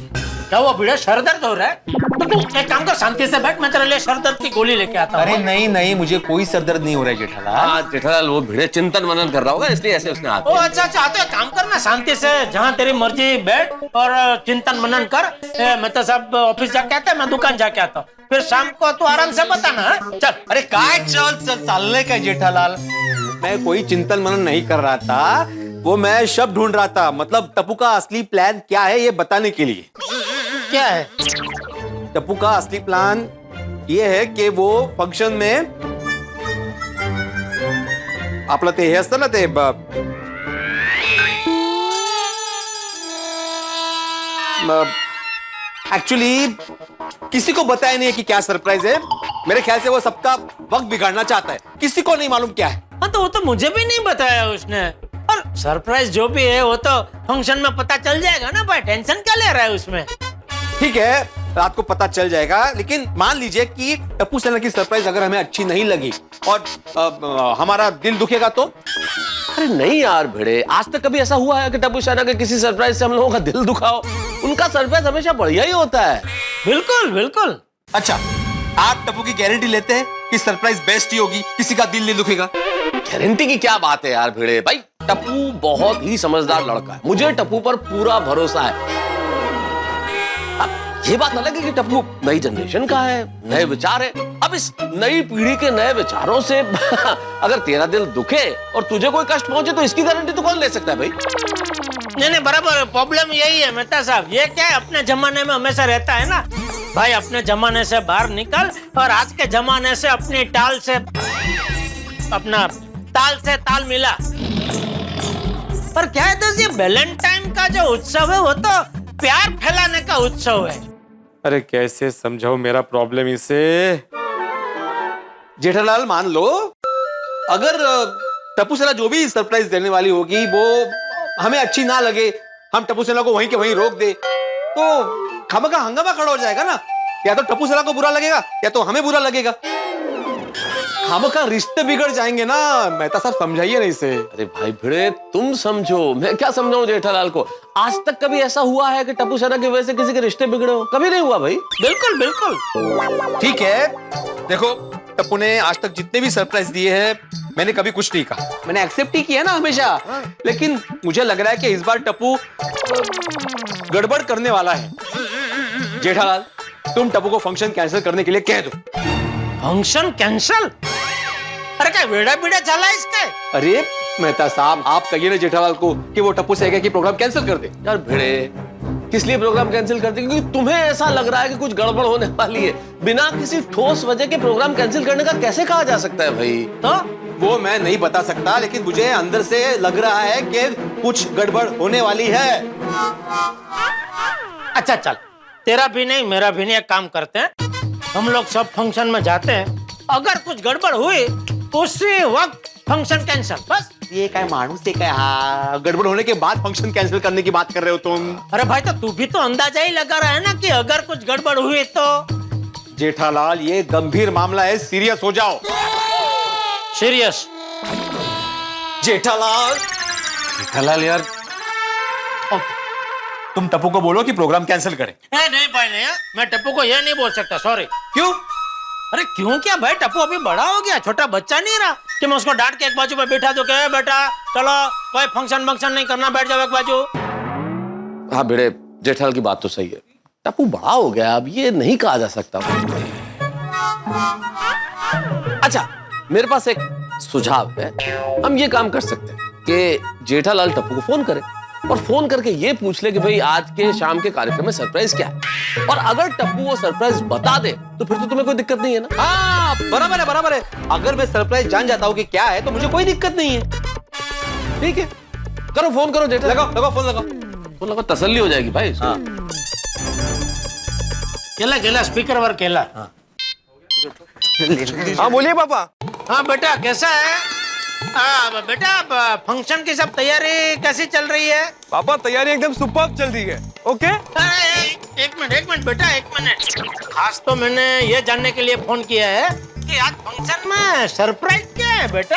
Speaker 9: क्या वो भिड़ा सर दर्द हो रहा है? तो तू एक काम कर, शांति से बैठ, मैं तेरे लिए सर दर्द की गोली लेके आता हूँ।
Speaker 3: अरे नहीं मुझे कोई सरदर्द नहीं हो रहा है जेठालाल।
Speaker 5: हाँ जेठालाल वो भिड़े चिंतन मनन कर रहा होगा, इसलिए ऐसे उसने हाथ
Speaker 9: ओ अच्छा तो एक काम करना, शांति से जहाँ तेरी मर्जी बैठ और चिंतन मनन कर। मैं तो सब ऑफिस जाके आता है, मैं दुकान जाके आता हूँ, फिर शाम को तू आराम से बताना। हाँ? चल।
Speaker 3: अरे काय चल चालने का जेठालाल, मैं कोई चिंतन मनन नहीं कर रहा था, वो मैं शब्द ढूंढ रहा था, मतलब टप्पू का असली प्लान क्या है ये बताने के लिए।
Speaker 9: क्या है?
Speaker 3: टप्पू का असली प्लान ये है कि वो फंक्शन में आपलं ते हे असतं ना ते एक्चुअली किसी को बताया नहीं है कि क्या सरप्राइज है। मेरे ख्याल से वो सबका वक्त बिगाड़ना चाहता है, किसी को नहीं मालूम क्या है।
Speaker 9: हाँ तो वो तो मुझे भी नहीं बताया उसने, और सरप्राइज जो भी है वो तो फंक्शन में पता चल जाएगा ना भाई, टेंशन क्या ले रहा है उसमें।
Speaker 3: ठीक है रात को पता चल जाएगा, लेकिन मान लीजिए कि टप्पू सेना की सरप्राइज अगर हमें अच्छी नहीं लगी और हमारा दिल दुखेगा तो?
Speaker 5: अरे नहीं यार भिड़े, आज तक कभी ऐसा हुआ है कि टप्पू सेना के किसी सरप्राइज से हम लोगों का दिल दुखा हो? उनका सरप्राइज हमेशा बढ़िया ही होता है।
Speaker 9: बिल्कुल बिल्कुल।
Speaker 3: अच्छा आप टप्पू की गारंटी लेते हैं कि सरप्राइज बेस्ट ही होगी, किसी का दिल नहीं दुखेगा?
Speaker 5: गारंटी की क्या बात है यार भिड़े, भाई टप्पू बहुत ही समझदार लड़का है, मुझे टप्पू पर पूरा भरोसा है। ये बात अलग है कि टप्पू नई जनरेशन का है, नए विचार है। अब इस नई पीढ़ी के नए विचारों से अगर तेरा दिल दुखे और तुझे कोई कष्ट पहुंचे तो इसकी गारंटी तो कौन ले सकता है भाई?
Speaker 9: नहीं बराबर, प्रॉब्लम यही है मेहता साहब। ये क्या है, अपने जमाने में हमेशा रहता है ना भाई, अपने जमाने से बाहर निकल और आज के जमाने से अपनी ताल से ताल मिला। पर क्या है दोस्त, ये वैलेंटाइन का जो उत्सव है वो तो प्यार फैलाने का उत्सव है।
Speaker 10: अरे कैसे समझाओ मेरा प्रॉब्लम इसे।
Speaker 3: जेठालाल मान लो अगर टप्पू सेना जो भी सरप्राइज देने वाली होगी वो हमें अच्छी ना लगे, हम टप्पू सेना को वहीं के वहीं रोक दे, तो खामखा हंगामा खड़ा हो जाएगा ना। या तो टप्पू सेना को बुरा लगेगा या तो हमें बुरा लगेगा, खामखा रिश्ते बिगड़ जाएंगे ना। मेहता साहब समझाइए ना इसे।
Speaker 5: अरे भाई भिड़े तुम समझो, मैं क्या समझाऊं जेठालाल को? आज तक कभी ऐसा हुआ है कि टप्पू सेना की वजह से किसी के रिश्ते बिगड़े हो? कभी नहीं हुआ भाई।
Speaker 9: बिल्कुल बिल्कुल।
Speaker 3: ठीक है देखो टप्पू ने आज तक जितने भी सरप्राइज दिए हैं मैंने कभी कुछ नहीं कहा, मैंने एक्सेप्ट ही किया ना हमेशा। लेकिन मुझे लग रहा है कि इस बार टप्पू गड़बड़ करने वाला है। जेठालाल, तुम टप्पू को फंक्शन कैंसिल करने के लिए कह दो।
Speaker 9: Function cancel? अरे क्या वेड़ा बीड़ा चला है इसका?
Speaker 3: अरे मेहता साहब, आप कहिए ना जेठालाल को कि वो टप्पू से कहे कि प्रोग्राम कैंसिल कर दे।
Speaker 5: यार भिड़े, किस लिए प्रोग्राम कैंसिल करते? क्योंकि तुम्हें ऐसा लग रहा है कि कुछ गड़बड़ होने वाली है। बिना किसी ठोस वजह के प्रोग्राम कैंसिल करने का कैसे कहा जा सकता है भाई?
Speaker 9: तो
Speaker 3: वो मैं नहीं बता सकता, लेकिन मुझे अंदर से लग रहा है कि कुछ गड़बड़ होने वाली है।
Speaker 9: अच्छा चल, तेरा भी नहीं मेरा भी नहीं, एक काम करते हैं, हम लोग सब फंक्शन में जाते हैं, अगर कुछ गड़बड़ हुई उसी वक्त फंक्शन कैंसिल, बस।
Speaker 3: ये क्या मानुस है क्या? गड़बड़ होने के बाद फंक्शन कैंसिल करने की बात कर रहे हो तुम?
Speaker 9: अरे भाई, तो तू भी तो अंदाजा ही लगा रहा है ना कि अगर कुछ गड़बड़ हुई तो।
Speaker 3: जेठालाल, ये गंभीर मामला है, सीरियस हो जाओ।
Speaker 9: सीरियस?
Speaker 3: जेठालाल यार, तुम टप्पू को बोलो कि प्रोग्राम कैंसिल करे।
Speaker 9: नहीं भाई नहीं, मैं टप्पू को ये नहीं बोल सकता, सॉरी।
Speaker 3: क्यों?
Speaker 9: अरे क्यों क्या भाई, टप्पू अभी बड़ा हो गया, छोटा बच्चा नहीं रहा कि मैं उसको डांट के एक बाजू पे बैठा दूं कि बेटा चलो कोई फंक्शन नहीं करना, बैठ जाओ एक बाजू।
Speaker 5: हाँ भिड़े, जेठालाल की बात तो सही है, टप्पू बड़ा हो गया, अब ये नहीं कहा जा सकता। अच्छा, मेरे पास एक सुझाव है। हम ये काम कर सकते हैं कि जेठालाल टप्पू को फोन करे और फोन करके ये पूछ ले कि भाई आज के शाम के कार्यक्रम में सरप्राइज क्या है, और अगर टप्पू वो सरप्राइज बता दे तो फिर तो तुम्हें कोई दिक्कत नहीं है ना?
Speaker 3: हाँ, बराबर है, बराबर है। अगर मैं सरप्राइज जान जाता हूँ कि क्या है तो मुझे कोई दिक्कत नहीं है।
Speaker 5: ठीक है, करो फोन करो जेठालाल।
Speaker 3: लगाओ फोन लगाओ।
Speaker 5: फोन लगाओ, तसल्ली हो जाएगी भाई।
Speaker 3: हाँ।
Speaker 9: केला स्पीकर वर केला।
Speaker 6: हाँ बोलिए पापा।
Speaker 9: हाँ बेटा, कैसा है? बेटा, फंक्शन की सब तैयारी कैसी चल रही है?
Speaker 6: पापा तैयारी एकदम सुपर्ब चल रही है। ओके।
Speaker 9: अरे एक मिनट बेटा, एक मिनट। खास तो मैंने ये जानने के लिए फोन किया है कि आज फंक्शन में सरप्राइज क्या है बेटा?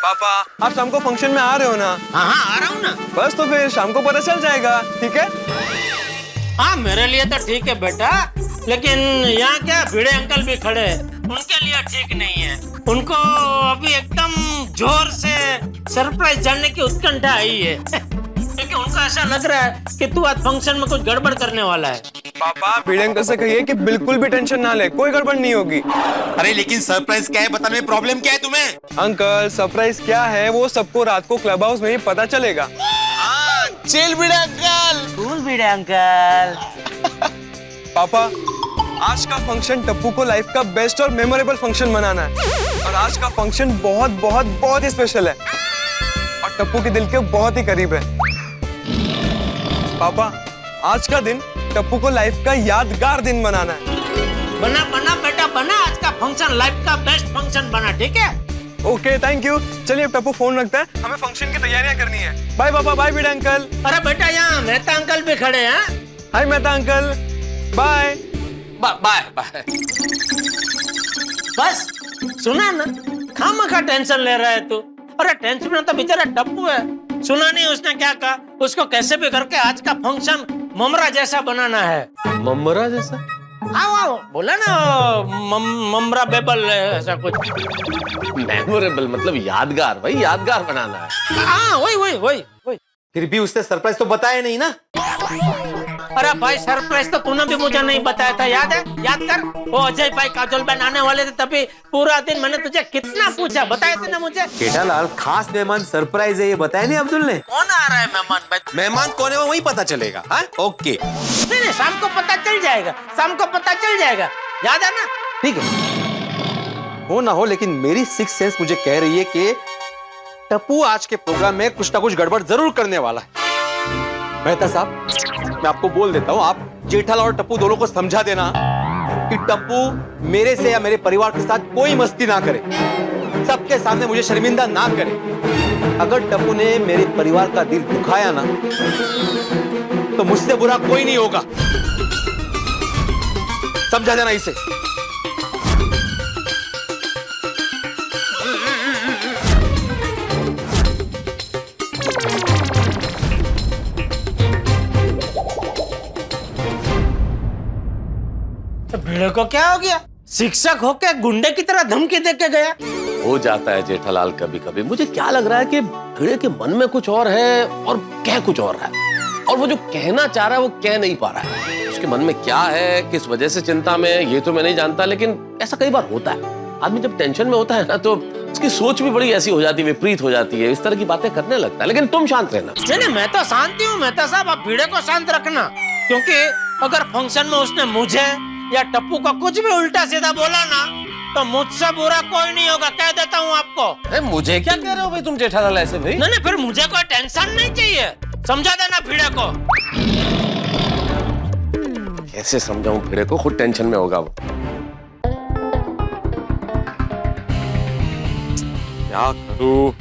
Speaker 6: पापा आप शाम को फंक्शन में आ रहे हो ना?
Speaker 9: हाँ आ रहा हूँ ना।
Speaker 6: बस तो फिर शाम को पता चल जाएगा, ठीक है?
Speaker 9: हाँ मेरे लिए तो ठीक है बेटा, लेकिन यहाँ क्या भिड़े अंकल भी खड़े हैं, उनके लिए ठीक नहीं है। उनको अभी एकदम जोर से सरप्राइज जानने की उत्कंठा आई है क्योंकि उनको ऐसा लग रहा है कि तू आज फंक्शन में कुछ गड़बड़ करने वाला है।
Speaker 6: पापा भिड़े अंकल से कहिए कि बिल्कुल भी टेंशन ना ले, कोई गड़बड़ नहीं होगी।
Speaker 3: अरे लेकिन सरप्राइज क्या है बताने में प्रॉब्लम क्या है तुम्हें?
Speaker 6: अंकल सरप्राइज क्या है वो सबको रात को क्लब हाउस में ही पता चलेगा।
Speaker 3: चिल भिड़े अंकल।
Speaker 9: कूल भिड़े अंकल।
Speaker 6: पापा आज का फंक्शन टप्पू को लाइफ का बेस्ट और मेमोरेबल फंक्शन बनाना है, और आज का फंक्शन बहुत बहुत बहुत ही स्पेशल है और टप्पू के दिल के बहुत ही करीब है। पापा आज का दिन टप्पू को लाइफ का यादगार दिन बनाना है।
Speaker 9: बना बेटा बना, आज का फंक्शन लाइफ का बेस्ट फंक्शन बना, ठीक है?
Speaker 6: Okay thank you. चलिए अब टप्पू फोन रखता है, हमें फंक्शन की तैयारियां करनी है। बाय पापा, बाय भिड़े अंकल।
Speaker 9: अरे बेटा यहाँ मेहता अंकल भी खड़े हैं।
Speaker 6: Hi Mehta uncle, bye
Speaker 5: bye bye.
Speaker 9: बस सुना ना, खामखा टेंशन ले रहा है तू। अरे टेंशन में तो बेचारा टप्पू है, सुना नहीं उसने क्या कहा? उसको कैसे भी करके आज का फंक्शन ममरा जैसा बनाना है।
Speaker 5: ममरा जैसा?
Speaker 9: हाँ बोला ना, ममरा बेबल ऐसा कुछ।
Speaker 5: मेमोरेबल मतलब यादगार, भाई यादगार बनाना है।
Speaker 9: हाँ वही।
Speaker 3: फिर भी उसने सरप्राइज तो बताया नहीं ना।
Speaker 9: अरे भाई सरप्राइज तो तूने भी मुझे नहीं बताया था, याद है? याद कर, वो अजय भाई काजोल बहन आने वाले थे, तभी पूरा दिन मैंने तुझे कितना पूछा, बताए थे ना मुझे?
Speaker 3: जेठालाल, खास मेहमान सरप्राइज है ये बताया नहीं अब्दुल ने।
Speaker 9: कौन आ रहा है मेहमान भाई?
Speaker 3: मेहमान कौन है वो वही पता चलेगा। हाँ ओके,
Speaker 9: नहीं शाम को पता चल जाएगा, शाम को पता चल जाएगा, याद है ना?
Speaker 3: ठीक है, हो ना हो, लेकिन मेरी सिक्स सेंस मुझे कह रही है कि टप्पू आज के प्रोग्राम में कुछ ना कुछ गड़बड़ जरूर करने वाला है। मेहता साहब, मैं आपको बोल देता हूँ, आप जेठालाल और टप्पू दोनों को समझा देना कि टप्पू मेरे से या मेरे परिवार के साथ कोई मस्ती ना करे, सबके सामने मुझे शर्मिंदा ना करे। अगर टप्पू ने मेरे परिवार का दिल दुखाया ना तो मुझसे बुरा कोई नहीं होगा, समझा देना इसे।
Speaker 9: भिड़े को क्या हो गया? शिक्षक होके गुंडे की तरह धमकी दे के गया।
Speaker 5: हो जाता है जेठालाल कभी कभी। मुझे क्या लग रहा है कि भिड़े के मन में कुछ और है और कह कुछ और रहा है, और वो जो कहना चाह रहा है वो कह नहीं पा रहा है। उसके मन में क्या है, किस वजह से चिंता में, ये तो मैं नहीं जानता, लेकिन ऐसा कई बार होता है। आदमी जब टेंशन में होता है ना तो उसकी सोच भी बड़ी ऐसी हो जाती है, विपरीत हो जाती है, इस तरह की बातें करने लगता है। लेकिन तुम शांत रहना।
Speaker 9: नहीं, मैं तो शांत ही हूँ मेहता साहब, आप भिड़े को शांत रखना, क्योंकि अगर फंक्शन में उसने मुझे या टप्पू का कुछ भी उल्टा सीधा बोला ना तो मुझसे बुरा कोई नहीं होगा, कह देता हूँ आपको।
Speaker 5: मुझे क्या कह रहे हो भाई तुम जेठालाल ऐसे भाई?
Speaker 9: नहीं, फिर मुझे कोई टेंशन नहीं चाहिए, समझा देना भिड़े को।
Speaker 5: कैसे समझाऊं भिड़े को, खुद टेंशन में होगा वो।
Speaker 10: क्या करूं?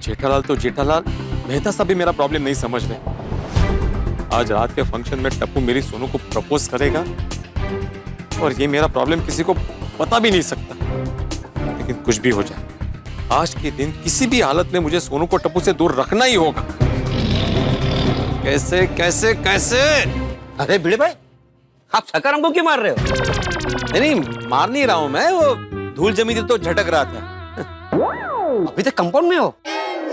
Speaker 10: जेठालाल तो जेठालाल, मेहता साहब भी मेरा प्रॉब्लम नहीं समझ रहे। आज रात के फंक्शन में टप्पू मेरी सोनू को प्रपोज करेगा और ये मेरा प्रॉब्लम किसी को पता भी नहीं सकता। लेकिन कुछ भी हो जाए, आज के दिन किसी भी हालत में मुझे सोनू को टप्पू से दूर रखना ही होगा। कैसे कैसे कैसे?
Speaker 1: अरे भिड़े भाई, आप सकाराम को क्यों मार रहे हो?
Speaker 3: नहीं, मार नहीं रहा हूं मैं, वो धूल जमी थी तो झटक रहा था।
Speaker 1: अभी तक कंपाउंड में हो?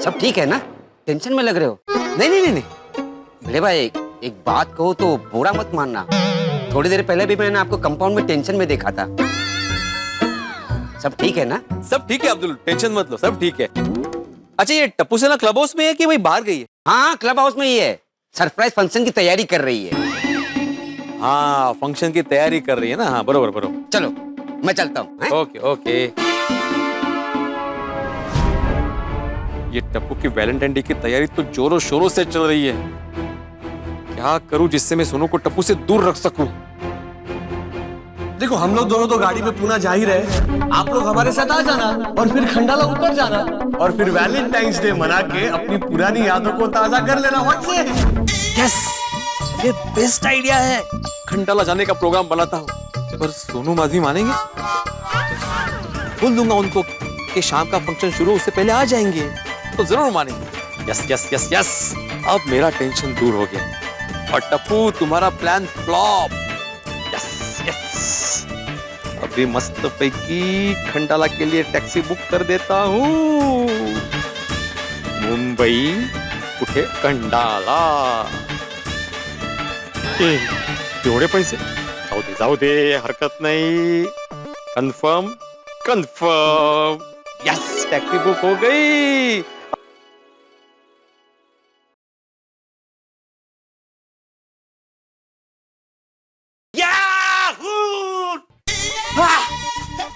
Speaker 1: सब ठीक है ना? टेंशन में लग रहे हो?
Speaker 3: नहीं नहीं नहीं नहीं।
Speaker 1: भिड़े भाई, एक बात कहो तो बुरा मत मानना। थोड़ी देर पहले भी मैंने आपको कंपाउंड में टेंशन में देखा था। सब ठीक है ना?
Speaker 3: सब ठीक है अब्दुल, टेंशन मत लो, सब ठीक है। अच्छा, ये टप्पू सेना क्लब हाउस में है कि वही बाहर गई है?
Speaker 1: हाँ, क्लब हाउस में ही है। सरप्राइज फंक्शन की तैयारी कर रही है।
Speaker 3: हाँ, फंक्शन की तैयारी कर रही है ना। हाँ, बरोबर बरोबर।
Speaker 1: चलो मैं चलता हूँ।
Speaker 3: Okay okay.
Speaker 10: ये टप्पू की वैलेंटाइन डे की तैयारी तो जोरों शोरों से चल रही है। क्या करूं जिससे मैं सोनू को टप्पू से दूर रख सकूं?
Speaker 5: देखो, हम लोग दोनों तो गाड़ी में पुणे जा ही रहे, आप लोग हमारे साथ आ जाना और फिर खंडाला उतर जाना और फिर वैलेंटाइंस डे मना के अपनी पुरानी यादों को ताजा कर लेना। व्हाट से?
Speaker 3: यस, ये बेस्ट आइडिया है।
Speaker 10: खंडाला जाने का प्रोग्राम बनाता हूँ, पर सोनू माधवी मानेंगे?
Speaker 3: बोल दूंगा उनको कि शाम का फंक्शन शुरू उससे पहले आ जाएंगे, तो जरूर मानेंगे। यस यस यस यस,
Speaker 10: अब मेरा टेंशन दूर हो गया।
Speaker 3: और टप्पू, तुम्हारा प्लान फ्लॉप। यस यस,
Speaker 10: अभी मस्त पैकी खंडाला के लिए टैक्सी बुक कर देता हूँ। मुंबई कुठे खंडाला। एवढे पैसे जाऊ दे, हरकत नाही। Confirm confirm. Yes, taxi book हो गई।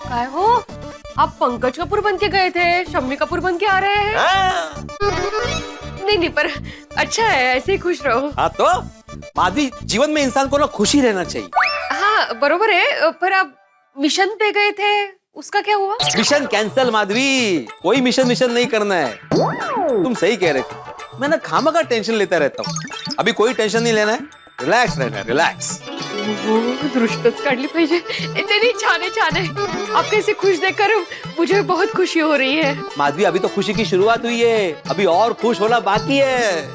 Speaker 2: काय हो, आप पंकज कपूर बन के गए थे, शम्मी कपूर बन के आ रहे हैं। नहीं नहीं, पर अच्छा है, ऐसे ही खुश रहो।
Speaker 3: हाँ तो माधवी, जीवन में इंसान को ना खुशी रहना चाहिए।
Speaker 2: हाँ बरोबर है, पर आप मिशन पे गए थे, उसका क्या हुआ?
Speaker 3: मिशन कैंसल माधवी, कोई मिशन नहीं करना है। तुम सही कह रहे थे, मैं ना खामखा टेंशन लेता रहता हूँ। अभी कोई टेंशन नहीं लेना है, रिलैक्स रहना है, रिलैक्स।
Speaker 2: दृष्टच काढली पाहिजे। इतनी छाने छाने, आपको ऐसे खुश देखकर मुझे बहुत खुशी हो रही है।
Speaker 3: माधवी, अभी तो खुशी की शुरुआत हुई है, अभी और खुश होना बाकी है।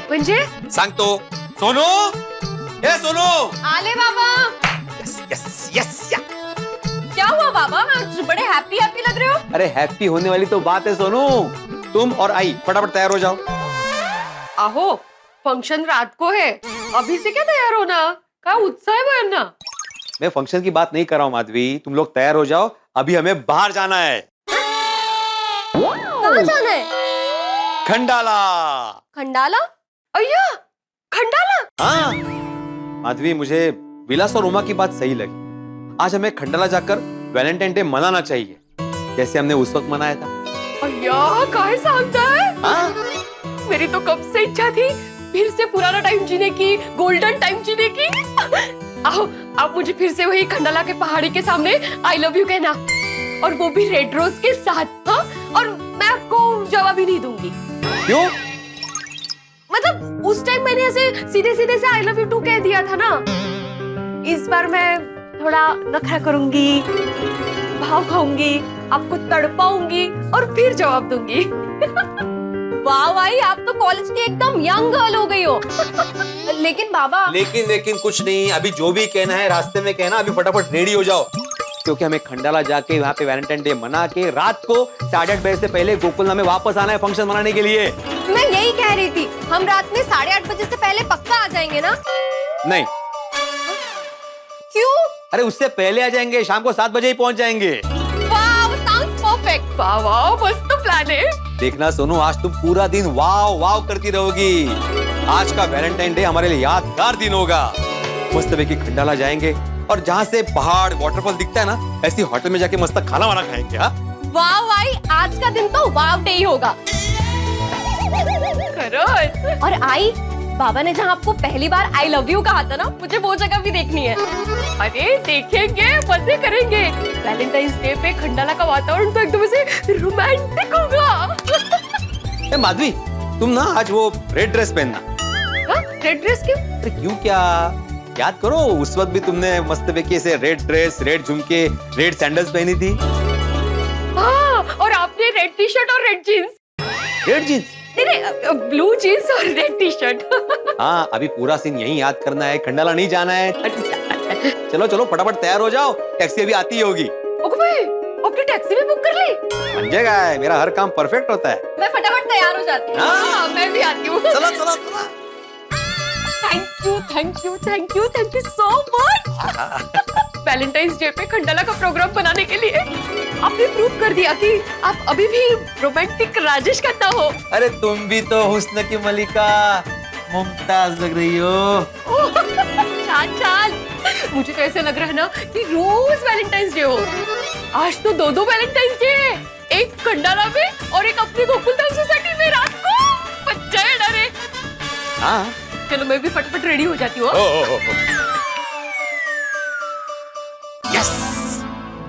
Speaker 2: म्हणजे?
Speaker 3: सांगतो। सोनू, ए सोनू।
Speaker 2: आले बाबा।
Speaker 3: Yes yes yes.
Speaker 2: क्या हुआ बाबा, आज बड़े हैप्पी हैप्पी लग रहे हो?
Speaker 3: अरे हैप्पी होने वाली तो बात है सोनू। तुम और आई फटाफट तैयार हो जाओ।
Speaker 2: आहो, फंक्शन रात को है, अभी से क्या तैयार होना? क्या उत्साह है बहना?
Speaker 3: मैं फंक्शन की बात नहीं कर रहा हूँ माधवी, तुम लोग तैयार हो जाओ, अभी हमें बाहर जाना है।
Speaker 2: कहाँ जाना है?
Speaker 3: खंडाला।
Speaker 2: खंडाला? अय्या, खंडाला?
Speaker 3: हाँ माधवी, मुझे विलास और उमा की बात सही लगी। आज हमें खंडाला जाकर वैलेंटाइन डे मनाना चाहिए, जैसे हमने उस वक्त मनाया था।
Speaker 2: अय्या, काहे सांगता है?
Speaker 3: हाँ?
Speaker 2: मेरी तो कब से इच्छा थी फिर से पुराना टाइम जीने की, गोल्डन टाइम जीने की। आओ, आप मुझे फिर से वही खंडाला के पहाड़ी के सामने आई लव यू कहना, और वो भी रेड रोज के साथ। हाँ? और मैं आपको जवाब ही नहीं दूंगी।
Speaker 3: क्यों?
Speaker 2: मतलब उस टाइम मैंने ऐसे सीधे सीधे से आई लव यू टू कह दिया था ना। इस बार मैं थोड़ा नखरा करूंगी, भाव खाऊंगी, आपको तड़पाऊंगी और फिर जवाब दूंगी। वाह भाई, आप तो कॉलेज की एकदम यंग गर्ल हो गई हो। लेकिन बाबा,
Speaker 3: लेकिन कुछ नहीं, अभी जो भी कहना है रास्ते में कहना, अभी फटाफट रेडी हो जाओ। क्योंकि हमें खंडाला जाके वहाँ पे वैलेंटाइन डे मना के रात को 8:30 बजे से पहले गोकुलधाम में वापस आना है फंक्शन मनाने के लिए।
Speaker 2: मैं यही कह रही थी, हम रात में 8:30 बजे से पहले पक्का आ जाएंगे ना?
Speaker 3: नहीं,
Speaker 2: क्यों?
Speaker 3: अरे उससे पहले आ जाएंगे, शाम को 7 बजे ही पहुंच जाएंगे।
Speaker 2: वाव, साउंड्स परफेक्ट। वाव, मस्त प्लान है।
Speaker 3: देखना सोनू, आज तुम पूरा दिन वाव वाव करती रहोगी। आज का वैलेंटाइन डे हमारे लिए यादगार दिन होगा। मस्त की खंडाला जाएंगे और जहाँ से पहाड़ वाटरफॉल दिखता है ना, ऐसी होटल में जाके मस्त खाना वाना खाएंगे। हाँ,
Speaker 2: वाव भाई, आज का दिन तो वाव डे ही होगा। और आई, बाबा ने जहाँ आपको पहली बार आई लव यू कहा था ना, मुझे वो जगह भी देखनी है। अरे देखेंगे, मजे करेंगे। वैलेंटाइंस डे पे खंडाला का वातावरण तो एकदम से रोमांटिक होगा।
Speaker 3: ए माधवी, तुम ना आज वो रेड ड्रेस पहनना।
Speaker 2: रेड ड्रेस क्यों?
Speaker 3: अरे क्यों क्या, याद करो उस वक्त भी तुमने मस्त से रेड ड्रेस, रेड झुमके, रेड सैंडल्स पहनी थी।
Speaker 2: हाँ, और आपने रेड टी शर्ट और रेड जीन्स।
Speaker 3: Red jeans?
Speaker 2: नहीं, ब्लू जीन्स और रेड टी शर्ट।
Speaker 3: हाँ, अभी पूरा सीन यही याद करना है, खंडाला नहीं जाना है। चलो चलो फटाफट तैयार हो जाओ, टैक्सी अभी आती होगी।
Speaker 2: ओके भाई, आपने टैक्सी भी बुक कर ली?
Speaker 3: समझेगा, मेरा हर काम परफेक्ट होता है।
Speaker 2: मैं फटाफट तैयार हो जाती हूँ। हाँ, मैं भी आती हूँ।
Speaker 3: चलो चलो चलो।
Speaker 2: Thank you so much. Valentine's Day पे खंडाला का प्रोग्राम बनाने के लिए आपने प्रूव कर दिया कि आप अभी भी रोमांटिक राजेश का ना हो।
Speaker 3: अरे तुम भी तो हुस्न की मलिका मुमताज लग रही हो।
Speaker 2: चाल, मुझे तो ऐसे लग रहा है ना कि रोज वैलेंटाइंस डे हो। आज तो 2 वैलेंटाइंस डे है, एक खंडाला में और एक अपनी गोकुलधाम सोसाइटी में रात को। बच्चे डरे।
Speaker 3: हाँ,
Speaker 2: चलो मैं भी फटाफट रेडी हो जाती हूँ।
Speaker 3: यस,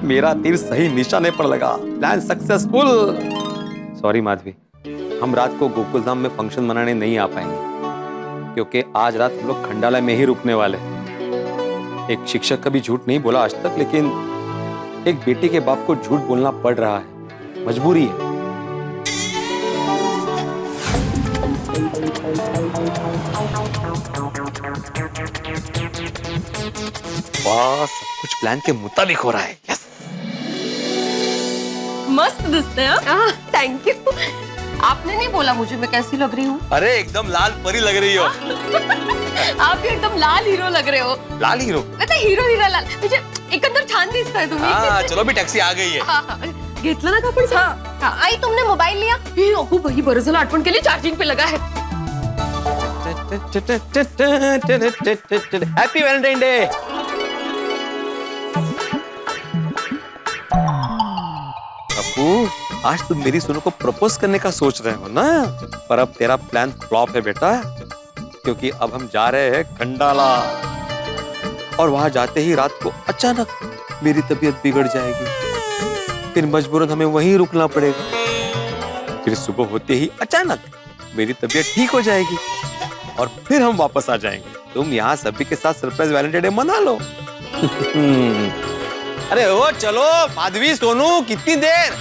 Speaker 3: मेरा तीर सही निशाने पर लगा, प्लान सक्सेसफुल। सॉरी माधवी, हम रात को गोकुलधाम में फंक्शन मनाने नहीं आ पाएंगे क्योंकि आज रात हम लोग खंडाला में ही रुकने वाले। एक शिक्षक कभी झूठ नहीं बोला आज तक, लेकिन एक बेटी के बाप को झूठ बोलना पड़ रहा है, मजबूरी है। वाह, सब कुछ प्लान के मुताबिक हो रहा है। यस,
Speaker 2: मस्त दिखते हैं। Thank you. आपने नहीं बोला मुझे मैं कैसी लग रही हूँ?
Speaker 3: अरे एकदम लाल परी लग रही हो।
Speaker 2: आप भी एकदम लाल हीरो लग रहे हो।
Speaker 3: लाल हीरो?
Speaker 2: आता हीरो हीरा लाल, म्हणजे एकंदर छान दिसताय तुम्ही।
Speaker 3: हाँ, चलो भी टॅक्सी आ गई है।
Speaker 2: घेतलं ना कापड? हाँ। आई, तुमने मोबाईल लिया? हे अगो बाई, बरं झालं आठवण केली, चार्जिंग पे लगा है।
Speaker 3: Happy Valentine day. अपू, आज तुम मेरी सोनू को प्रपोज करने का सोच रहे हो ना, पर अब तेरा प्लान फ्लॉप है बेटा, क्योंकि अब हम जा रहे हैं खंडाला और वहां जाते ही रात को अचानक मेरी तबीयत बिगड़ जाएगी, फिर मजबूरन हमें वहीं रुकना पड़ेगा, फिर सुबह होते ही अचानक मेरी तबीयत ठीक हो जाएगी और फिर हम वापस आ जाएंगे। तुम यहाँ सभी के साथ सरप्राइज वैलेंटाइन डे मना लो। अरे ओ चलो माधवी, सोनू, कितनी देर?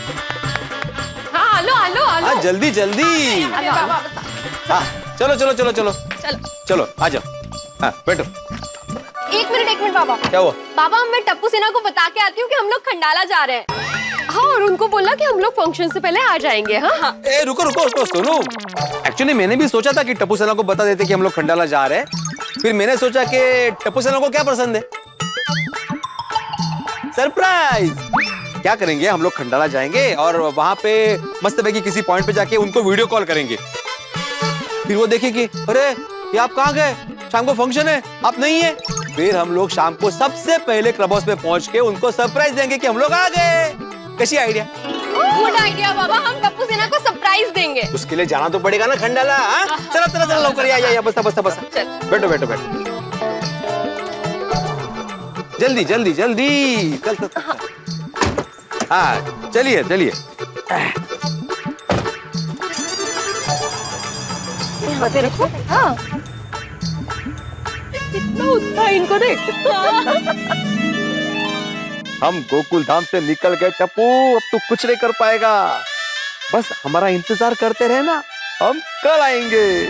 Speaker 2: हाँ, आलो आलो आलो।
Speaker 3: हाँ, जल्दी जल्दी। हाँ, चलो चलो चलो चलो चलो, आ जाओ। हाँ, बैठो।
Speaker 2: एक मिनट बाबा।
Speaker 3: क्या हुआ?
Speaker 2: बाबा, मैं टप्पू सेना को बता के आती हूँ कि हम लोग खंडाला जा रहे हैं। हाँ, और उनको बोला कि हम लोग फंक्शन से पहले आ जाएंगे। हाँ।
Speaker 3: ए, रुको रुको रुको सोनू, एक्चुअली मैंने भी सोचा था कि टप्पू सेना को बता देते कि हम लोग खंडाला जा रहे हैं, फिर मैंने सोचा कि टप्पू सेना को क्या पसंद है, सरप्राइज। क्या करेंगे, हम लोग खंडाला जाएंगे और वहां पे मस्त की किसी पॉइंट पे जाके उनको वीडियो कॉल करेंगे, फिर वो देखेंगे अरे ये आप कहाँ गए, शाम को फंक्शन है, आप नहीं है। फिर हम लोग शाम को सबसे पहले क्लब हाउस पे पहुंच के उनको सरप्राइज देंगे कि हम लोग आ गए। कैसी आइडिया?
Speaker 2: गुड आइडिया बाबा, हम टप्पू सेना को सरप्राइज देंगे।
Speaker 3: उसके लिए जाना तो पड़ेगा ना खंडाला। चलो चलो चलो, लौकर या बस बस बस, बैठो बैठो बैठो, जल्दी जल्दी जल्दी, चल चल। हाँ, चलिए चलिए।
Speaker 2: देखो, हाँ, कितना उत्साह इनको देख।
Speaker 3: हम गोकुल धाम से निकल गए टप्पू, अब तू कुछ नहीं कर पाएगा, बस हमारा इंतजार करते रहना, हम कल आएंगे।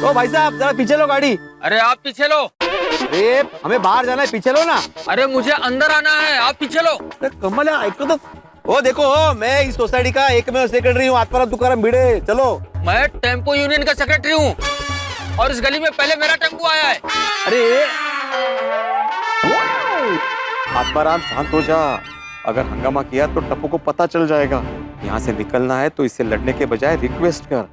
Speaker 7: ओ भाई साहब जरा पीछे लो गाड़ी।
Speaker 6: अरे आप पीछे लो।
Speaker 7: अरे हमें बाहर जाना है, पीछे लो ना।
Speaker 6: अरे मुझे अंदर आना है, आप पीछे लो।
Speaker 7: अरे कमल है, एक तो ओ देखो मैं इस सोसाइटी का एकमेव सेक्रेटरी हूँ, आत्माराम तुकाराम भिड़े। चलो।
Speaker 6: मैं टेम्पो यूनियन का सेक्रेटरी हूँ और इस गली में पहले मेरा टेम्पो आया है।
Speaker 7: अरे
Speaker 10: आत्माराम शांत हो जा। अगर हंगामा किया तो टप्पू को पता चल जाएगा। यहाँ से निकलना है तो इससे लड़ने के बजाय रिक्वेस्ट कर।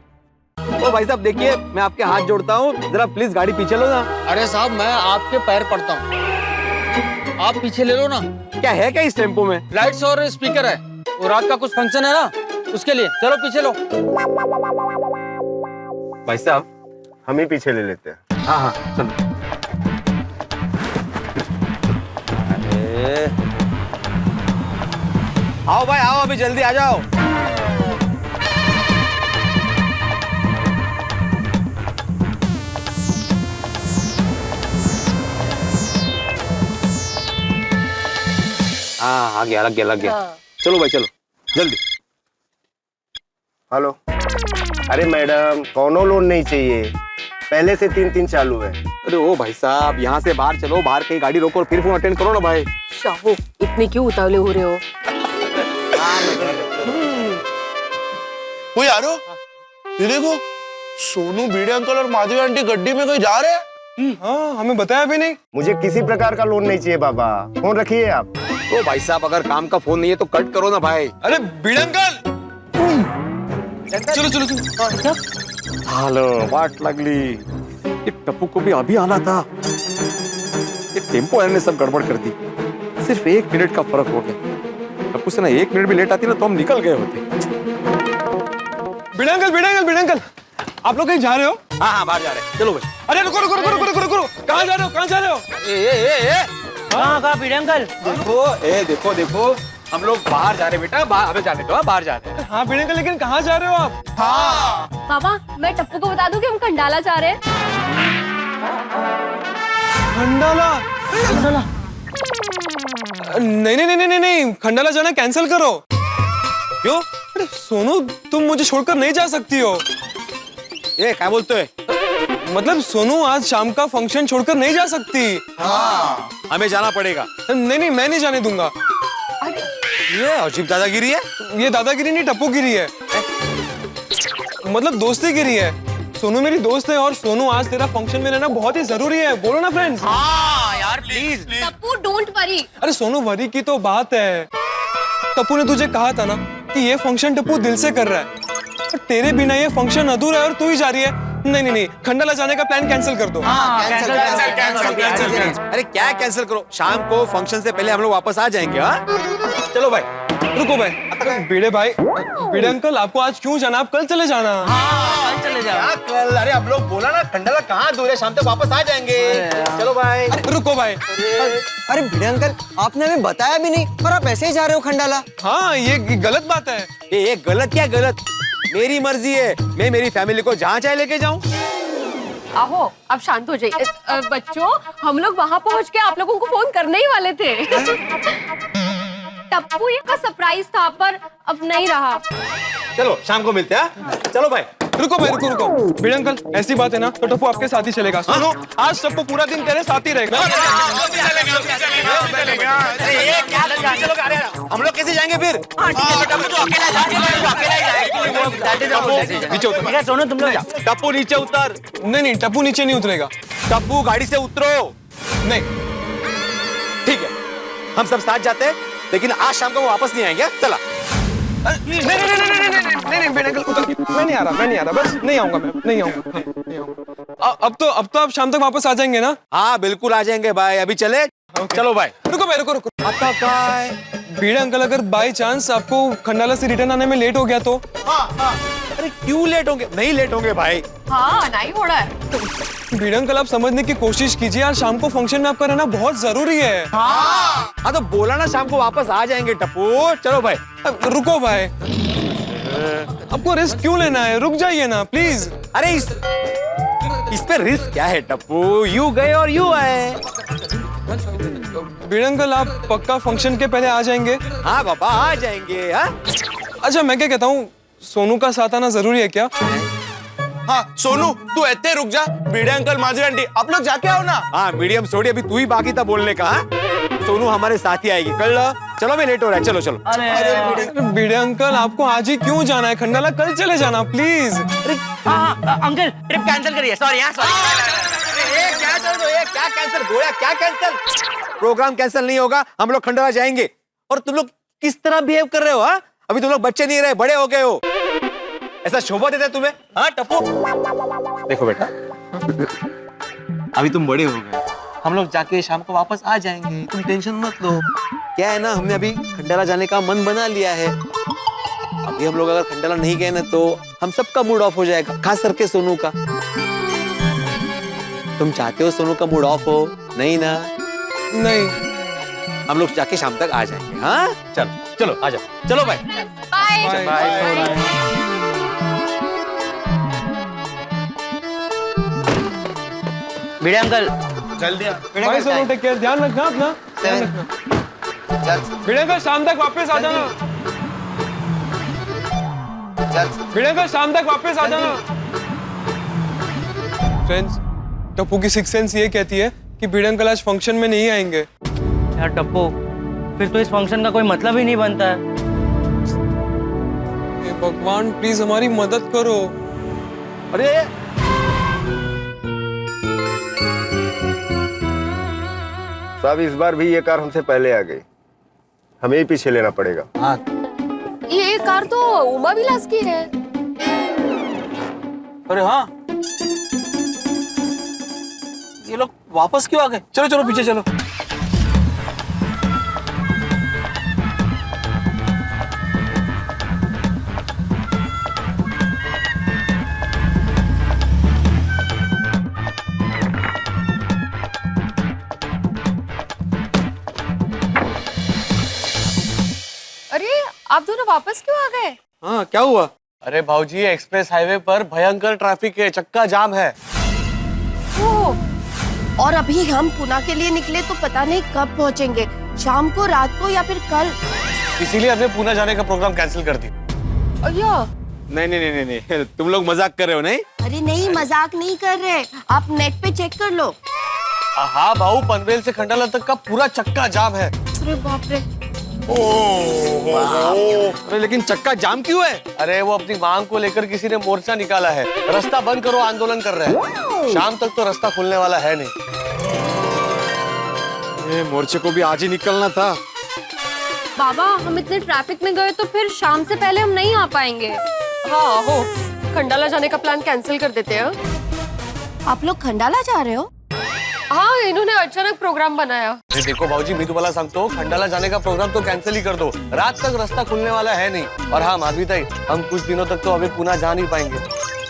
Speaker 7: ओ भाई साहब देखिए मैं आपके हाथ जोड़ता हूँ, जरा प्लीज गाड़ी पीछे लो ना।
Speaker 6: अरे साहब मैं आपके पैर पड़ता हूँ, आप पीछे ले लो ना।
Speaker 7: क्या है क्या इस टेम्पो में?
Speaker 6: लाइट्स और स्पीकर है, वो रात का कुछ फंक्शन है ना, उसके लिए। चलो पीछे लो।
Speaker 5: भाई साहब हम ही पीछे ले लेते हैं।
Speaker 7: हाँ हाँ चलो। आओ भाई आओ, अभी जल्दी आ जाओ।
Speaker 3: हाँ आ गया, लग गया लग गया।
Speaker 7: चलो भाई चलो जल्दी।
Speaker 5: हेलो। अरे मैडम कोनो लोन नहीं चाहिए, पहले से 3-3 चालू है।
Speaker 10: अरे ओ भाई साहब यहाँ से बाहर चलो, बाहर कहीं गाड़ी रोको और फिर फोन अटेंड करो ना भाई।
Speaker 2: शाहू इतने क्यों उतावले हो रहे हो?
Speaker 11: वो यारो ये देखो, सोनू भिड़े अंकल और माधवी आंटी गड्डी में कहीं जा रहे हैं।
Speaker 5: हाँ हमें बताया भी नहीं। मुझे किसी प्रकार का लोन नहीं चाहिए बाबा, फोन रखिए आप।
Speaker 10: ओ भाई साहब अगर काम का फोन नहीं है तो कट करो ना भाई।
Speaker 11: अरे भिड़े अंकल चलो चलो चलो।
Speaker 10: हेलो वाट लगली, ये टप्पू को भी अभी आना था। ये टेम्पो वाले ने सब गड़बड़ कर दी। सिर्फ 1 मिनट का फर्क हो गया। टप्पू से ना 1 मिनट भी लेट आती ना तो हम निकल गए होते।
Speaker 5: भिड़े अंकल आप लोग कहीं जा रहे हो?
Speaker 3: हाँ हाँ बाहर जा रहे हैं, चलो भाई।
Speaker 5: अरे रुको रुको रुको रुको रुको रुको, कहाँ जा रहे हो कहाँ जा रहे हो?
Speaker 9: कहाँ भिड़े अंकल?
Speaker 3: देखो देखो हम लोग बाहर जा रहे हैं बेटा, बाहर हमें जाने दो, बाहर जा रहे हैं।
Speaker 5: हाँ भिड़े अंकल लेकिन कहाँ जा रहे हो आप?
Speaker 2: पापा मैं टप्पू को बता दूं कि हम खंडाला जा रहे हैं।
Speaker 5: खंडाला? नहीं नहीं नहीं नहीं नहीं, खंडाला जाना कैंसिल करो।
Speaker 3: क्यों?
Speaker 5: अरे सोनू तुम मुझे छोड़कर नहीं जा सकती हो।
Speaker 3: ये क्या बोलते हैं?
Speaker 5: मतलब सोनू आज शाम का फंक्शन छोड़कर नहीं जा सकती।
Speaker 3: हमें जाना पड़ेगा।
Speaker 5: नहीं नहीं मैं नहीं जाने दूंगा।
Speaker 3: ये अजीब दादागिरी है।
Speaker 5: ये दादागिरी नहीं टप्पूगिरी है, मतलब दोस्तीगिरी है। सोनू मेरी दोस्त है और सोनू आज तेरा फंक्शन में रहना बहुत ही जरूरी है। बोलो ना फ्रेंड्स।
Speaker 3: हाँ यार प्लीज।
Speaker 2: Tappu don't worry.
Speaker 5: अरे सोनू वरी की तो बात है। टप्पू ने तुझे कहा था ना कि ये फंक्शन टप्पू दिल से कर रहा है, और तेरे बिना ये फंक्शन अधूरा है और तू ही जा रही है। नहीं नहीं नहीं, खंडाला जाने का प्लान कैंसिल कर दो।
Speaker 3: कैंसिल। अरे क्या कैंसिल करो, शाम को फंक्शन से पहले हम लोग वापस आ जाएंगे। हाँ
Speaker 5: चलो भाई रुको भाई। भिड़े भाई, भिड़े अंकल आपको आज क्यों जाना? आप कल चले जाना।
Speaker 9: चले जाओ।
Speaker 7: क्या कल? अरे हम लोग बोला ना खंडाला कहाँ दूर है, शाम तक वापस आ जाएंगे। चलो भाई।
Speaker 5: रुको भाई।
Speaker 8: अरे भिड़े अंकल आपने हमें बताया भी नहीं और आप ऐसे ही जा रहे हो खंडाला।
Speaker 5: हाँ ये गलत बात है।
Speaker 3: ये गलत क्या गलत, मेरी मर्जी है, मैं मेरी फैमिली को जहाँ चाहे लेके जाऊँ।
Speaker 2: आहो अब शांत हो जाइए। बच्चों हम लोग वहाँ पहुँच के आप लोगों को फोन करने ही वाले थे। टप्पू ये का सरप्राइज था पर अब नहीं रहा।
Speaker 7: चलो शाम को मिलते हैं। चलो भाई।
Speaker 5: रुको भाई रुको रुको। भिड़े अंकल ऐसी बात है ना तो टप्पू आपके साथ ही चलेगा। सुनो आज टप्पू पूरा दिन तेरे साथ ही रहेगा।
Speaker 7: हम लोग कैसे जाएंगे फिर?
Speaker 3: नीचे उतर।
Speaker 9: सोनू तुम लोग जाओ।
Speaker 7: टप्पू नीचे उतर।
Speaker 5: नहीं नहीं टप्पू नीचे नहीं उतरेगा।
Speaker 7: टप्पू गाड़ी से उतरो।
Speaker 5: नहीं
Speaker 3: ठीक है हम सब साथ जाते हैं, लेकिन आज शाम को वो वापस नहीं आएंगे। चला।
Speaker 5: नहीं भिड़े अंकल उतर। मैं नहीं आ रहा बस नहीं आऊंगा मैं नहीं आऊंगा। अब तो आप शाम तक वापस आ जाएंगे ना?
Speaker 3: हाँ बिल्कुल आ जाएंगे भाई, अभी चले। चलो भाई।
Speaker 5: रुको भाई रुको रुको। भिड़े अंकल अगर बाय चांस आपको खंडाला से रिटर्न आने में लेट हो गया तो?
Speaker 3: अरे क्यों लेट होंगे? नहीं लेट होंगे भाई।
Speaker 2: हाँ नहीं हो रहा है।
Speaker 5: भिड़े अंकल आप समझने की कोशिश कीजिए, यार शाम को फंक्शन में आपका रहना बहुत जरूरी है।
Speaker 3: हाँ तो बोला ना शाम को वापस आ जाएंगे टप्पू। चलो भाई।
Speaker 5: रुको भाई, आपको रिस्क क्यों लेना है? रुक जाइए ना प्लीज।
Speaker 3: अरे इस पे रिस्क क्या है टप्पू, यू गए और यू आए।
Speaker 5: भिड़े अंकल आप पक्का फंक्शन के पहले आ जाएंगे?
Speaker 3: हाँ बाबा आ जाएंगे। हाँ
Speaker 5: अच्छा मैं क्या कहता हूँ, सोनू का साथ आना जरूरी है क्या?
Speaker 11: हाँ सोनू तू इतने रुक जा, भिड़े अंकल माधवी आंटी आप लोग जाके आओ ना।
Speaker 5: हाँ मीडियम सोडी, अभी तू ही बाकी था बोलने का। हाँ? सोनू हमारे साथ ही आएगी, कर लो। चलो मैं लेट हो रहा है, चलो चलो।
Speaker 6: अरे भिड़े अंकल आपको आज ही क्यों जाना है खंडाला, कल चले जाना प्लीज।
Speaker 8: अंकल ट्रिप कैंसिल करिए, सॉरी यार
Speaker 5: क्या कैंसिल गोया, क्या कैंसिल? प्रोग्राम कैंसिल नहीं होगा, हम लोग खंडाला जाएंगे। और तुम लोग किस तरह बिहेव कर रहे हो? हाँ अभी तुम लोग बच्चे नहीं रहे, बड़े हो गए हो। ऐसा शोभा देता है तुम्हें? हाँ टप्पू देखो बेटा, अभी तुम बड़े हो गए, हम लोग जाके शाम को वापस आ जाएंगे, तुम टेंशन मत लो। क्या है ना, हमने अभी खंडाला जाने का मन बना लिया है। अभी हम लोग अगर खंडाला नहीं गए ना तो हम सबका मूड ऑफ हो जाएगा, खास करके सोनू का। तुम चाहते हो सोनू का मूड ऑफ हो? नहीं ना?
Speaker 6: नहीं,
Speaker 5: हम लोग जाके शाम तक आ जाएंगे। हाँ चलो चलो आ जाओ, चलो बाय
Speaker 2: बाय
Speaker 6: बाय।
Speaker 8: भिड़े अंकल
Speaker 11: जल्दी आ।
Speaker 6: भाई सोनू टेक केयर, ध्यान रखना अपना, ध्यान रखना। भिड़े अंकल शाम तक वापस आ जाना, भिड़े अंकल शाम तक वापस आ जाना। फ्रेंड्स, टप्पू की सिक्स सेंस ये कहती है कि भिड़े अंकल आज फंक्शन में नहीं आएंगे।
Speaker 8: यार टप्पू, फिर तो इस फंक्शन का कोई मतलब ही नहीं बनता है।
Speaker 6: हे भगवान प्लीज हमारी मदद करो।
Speaker 5: अरे
Speaker 12: साहब इस बार भी ये कार हमसे पहले आ गई, हमें ही पीछे लेना पड़ेगा।
Speaker 5: हाँ
Speaker 2: ये कार तो उमा विलास की है।
Speaker 3: अरे हाँ, ये लोग वापस क्यों आ गए? चलो चलो पीछे चलो।
Speaker 2: अरे आप दोनों वापस क्यों आ गए?
Speaker 5: हाँ क्या हुआ? अरे भाऊजी एक्सप्रेस हाईवे पर भयंकर ट्रैफिक है, चक्का जाम है।
Speaker 4: और अभी हम पुणे के लिए निकले तो पता नहीं कब पहुंचेंगे, शाम को, रात को या फिर कल।
Speaker 5: इसीलिए हमने पुणे जाने का प्रोग्राम कैंसिल कर दिया।
Speaker 2: अय्या,
Speaker 5: नहीं नहीं नहीं नहीं, तुम लोग मजाक कर रहे हो? नहीं
Speaker 4: अरे नहीं, मजाक नहीं कर रहे, आप नेट पे चेक कर लो।
Speaker 5: हाँ भाऊ, पनवेल से खंडाला तक का पूरा चक्का जाम है।
Speaker 2: अरे बाप रे।
Speaker 5: अरे लेकिन चक्का जाम क्यों है? अरे वो अपनी मांग को लेकर किसी ने मोर्चा निकाला है, रास्ता बंद करो आंदोलन कर रहे हैं। शाम तक तो रास्ता खुलने वाला है नहीं। ये मोर्चे को भी आज ही निकलना था।
Speaker 2: बाबा, हम इतने ट्रैफिक में गए तो फिर शाम से पहले हम नहीं आ पाएंगे। हाँ हो, खंडाला जाने का प्लान कैंसिल कर देते हैं।
Speaker 4: आप लोग खंडाला जा रहे हो?
Speaker 2: हाँ, इन्होंने अचानक प्रोग्राम बनाया।
Speaker 5: देखो भाऊजी, मैं तुम्हाला सांगतो, खंडाला जाने का प्रोग्राम तो कैंसिल ही कर दो, रात तक रास्ता खुलने वाला है नहीं। और हाँ माधवी ताई, हम कुछ दिनों तक तो अभी पुणे जा नहीं पाएंगे,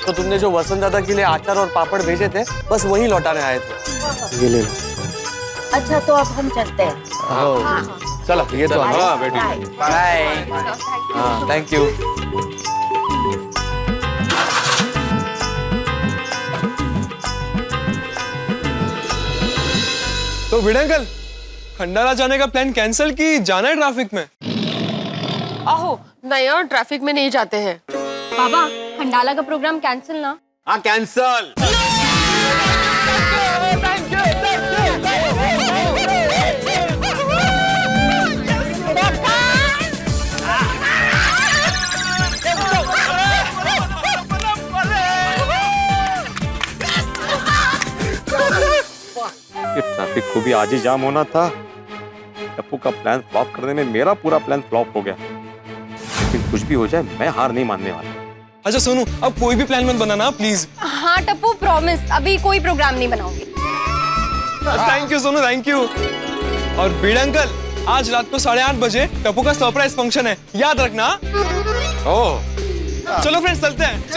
Speaker 5: तो तुमने जो वसंत दादा के लिए अचार और पापड़ भेजे थे, बस वही लौटाने आए थे। ये ले लो।
Speaker 4: अच्छा तो अब हम चलते हैं।
Speaker 5: चलो ये तो हाँ बेटी,
Speaker 8: बाय।
Speaker 5: हाँ थैंक यू।
Speaker 6: तो भिड़े अंकल, खंडाला जाने का प्लान कैंसिल की जाना है ट्रैफिक में?
Speaker 2: आहो, नहीं यार, ट्रैफिक में नहीं जाते हैं। बाबा, खंडाला का प्रोग्राम कैंसिल ना।
Speaker 5: हाँ कैंसल। ट्रैफिक को भी आज ही जाम होना था। टप्पू का प्लान फ्लॉप करने में मेरा पूरा प्लान फ्लॉप हो गया, लेकिन कुछ भी हो जाए मैं हार नहीं मानने वाला।
Speaker 6: अच्छा सोनू, अब कोई भी प्लान मत बनाना प्लीज।
Speaker 2: हाँ टप्पू, प्रॉमिस, अभी कोई प्रोग्राम नहीं बनाऊंगी।
Speaker 6: Thank you Sonu, thank you. और भिड़े अंकल, आज रात को 8:30 बजे टप्पू का सरप्राइज फंक्शन है, याद रखना।
Speaker 5: ओह
Speaker 6: चलो फ्रेंड्स, चलते हैं।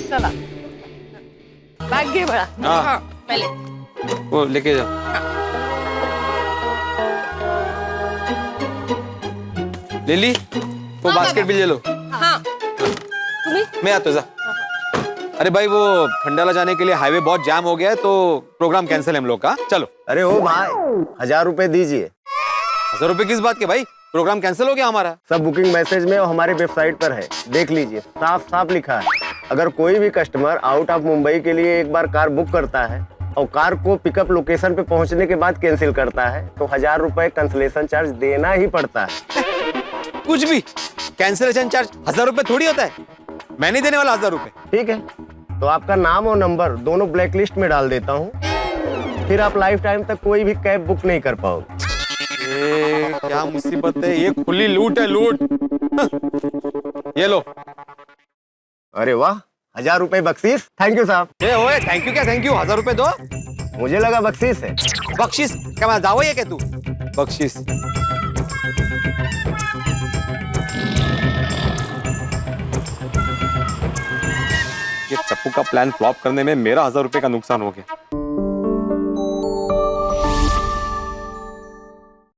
Speaker 2: चला, बैग गिर बड़ा। हाँ, पहले
Speaker 3: वो लेके जाओ। ले ली वो
Speaker 2: हाँ,
Speaker 3: बास्केट भी ले लो।
Speaker 2: हाँ, तुम्हें?
Speaker 3: मैं आता जा। अरे भाई, वो खंडाला जाने के लिए हाईवे बहुत जाम हो गया है, तो प्रोग्राम कैंसिल है हम लोग का। चलो।
Speaker 12: अरे ओ भाई, 1000 रुपए दीजिए।
Speaker 3: 1000 रुपए किस बात के भाई?
Speaker 10: प्रोग्राम कैंसिल हो गया हमारा।
Speaker 12: सब बुकिंग मैसेज में और हमारी वेबसाइट पर है, देख लीजिए, साफ साफ लिखा है। अगर कोई भी कस्टमर आउट ऑफ मुंबई के लिए एक बार कार बुक करता है और कार को पिकअप लोकेशन पे पहुंचने के बाद कैंसिल करता है तो 1000 रुपए कैंसिलेशन चार्ज देना ही पड़ता है।
Speaker 10: कुछ भी कैंसिलेशन चार्ज 1000 रुपए थोड़ी होता है, मैं नहीं देने वाला 1000 रुपए।
Speaker 12: ठीक है, तो आपका नाम और नंबर दोनों ब्लैक लिस्ट में डाल देता हूँ, फिर आप लाइफ टाइम तक कोई भी कैब बुक नहीं कर पाओगे।
Speaker 10: क्या मुसीबत है, ये खुली लूट है, लूट। ये लो।
Speaker 12: अरे वाह, 1000 रुपए बख्शीश। थैंक यू साहब।
Speaker 10: ओए थैंक यू क्या थैंक यू, 1000 रुपए दो।
Speaker 12: मुझे लगा बख्शीश है।
Speaker 10: बख्शीश क्या, मैं जाओ ये क्या तू बख्शीश। ये टप्पू का प्लान फ्लॉप करने में मेरा 1000 रुपए का नुकसान हो गया।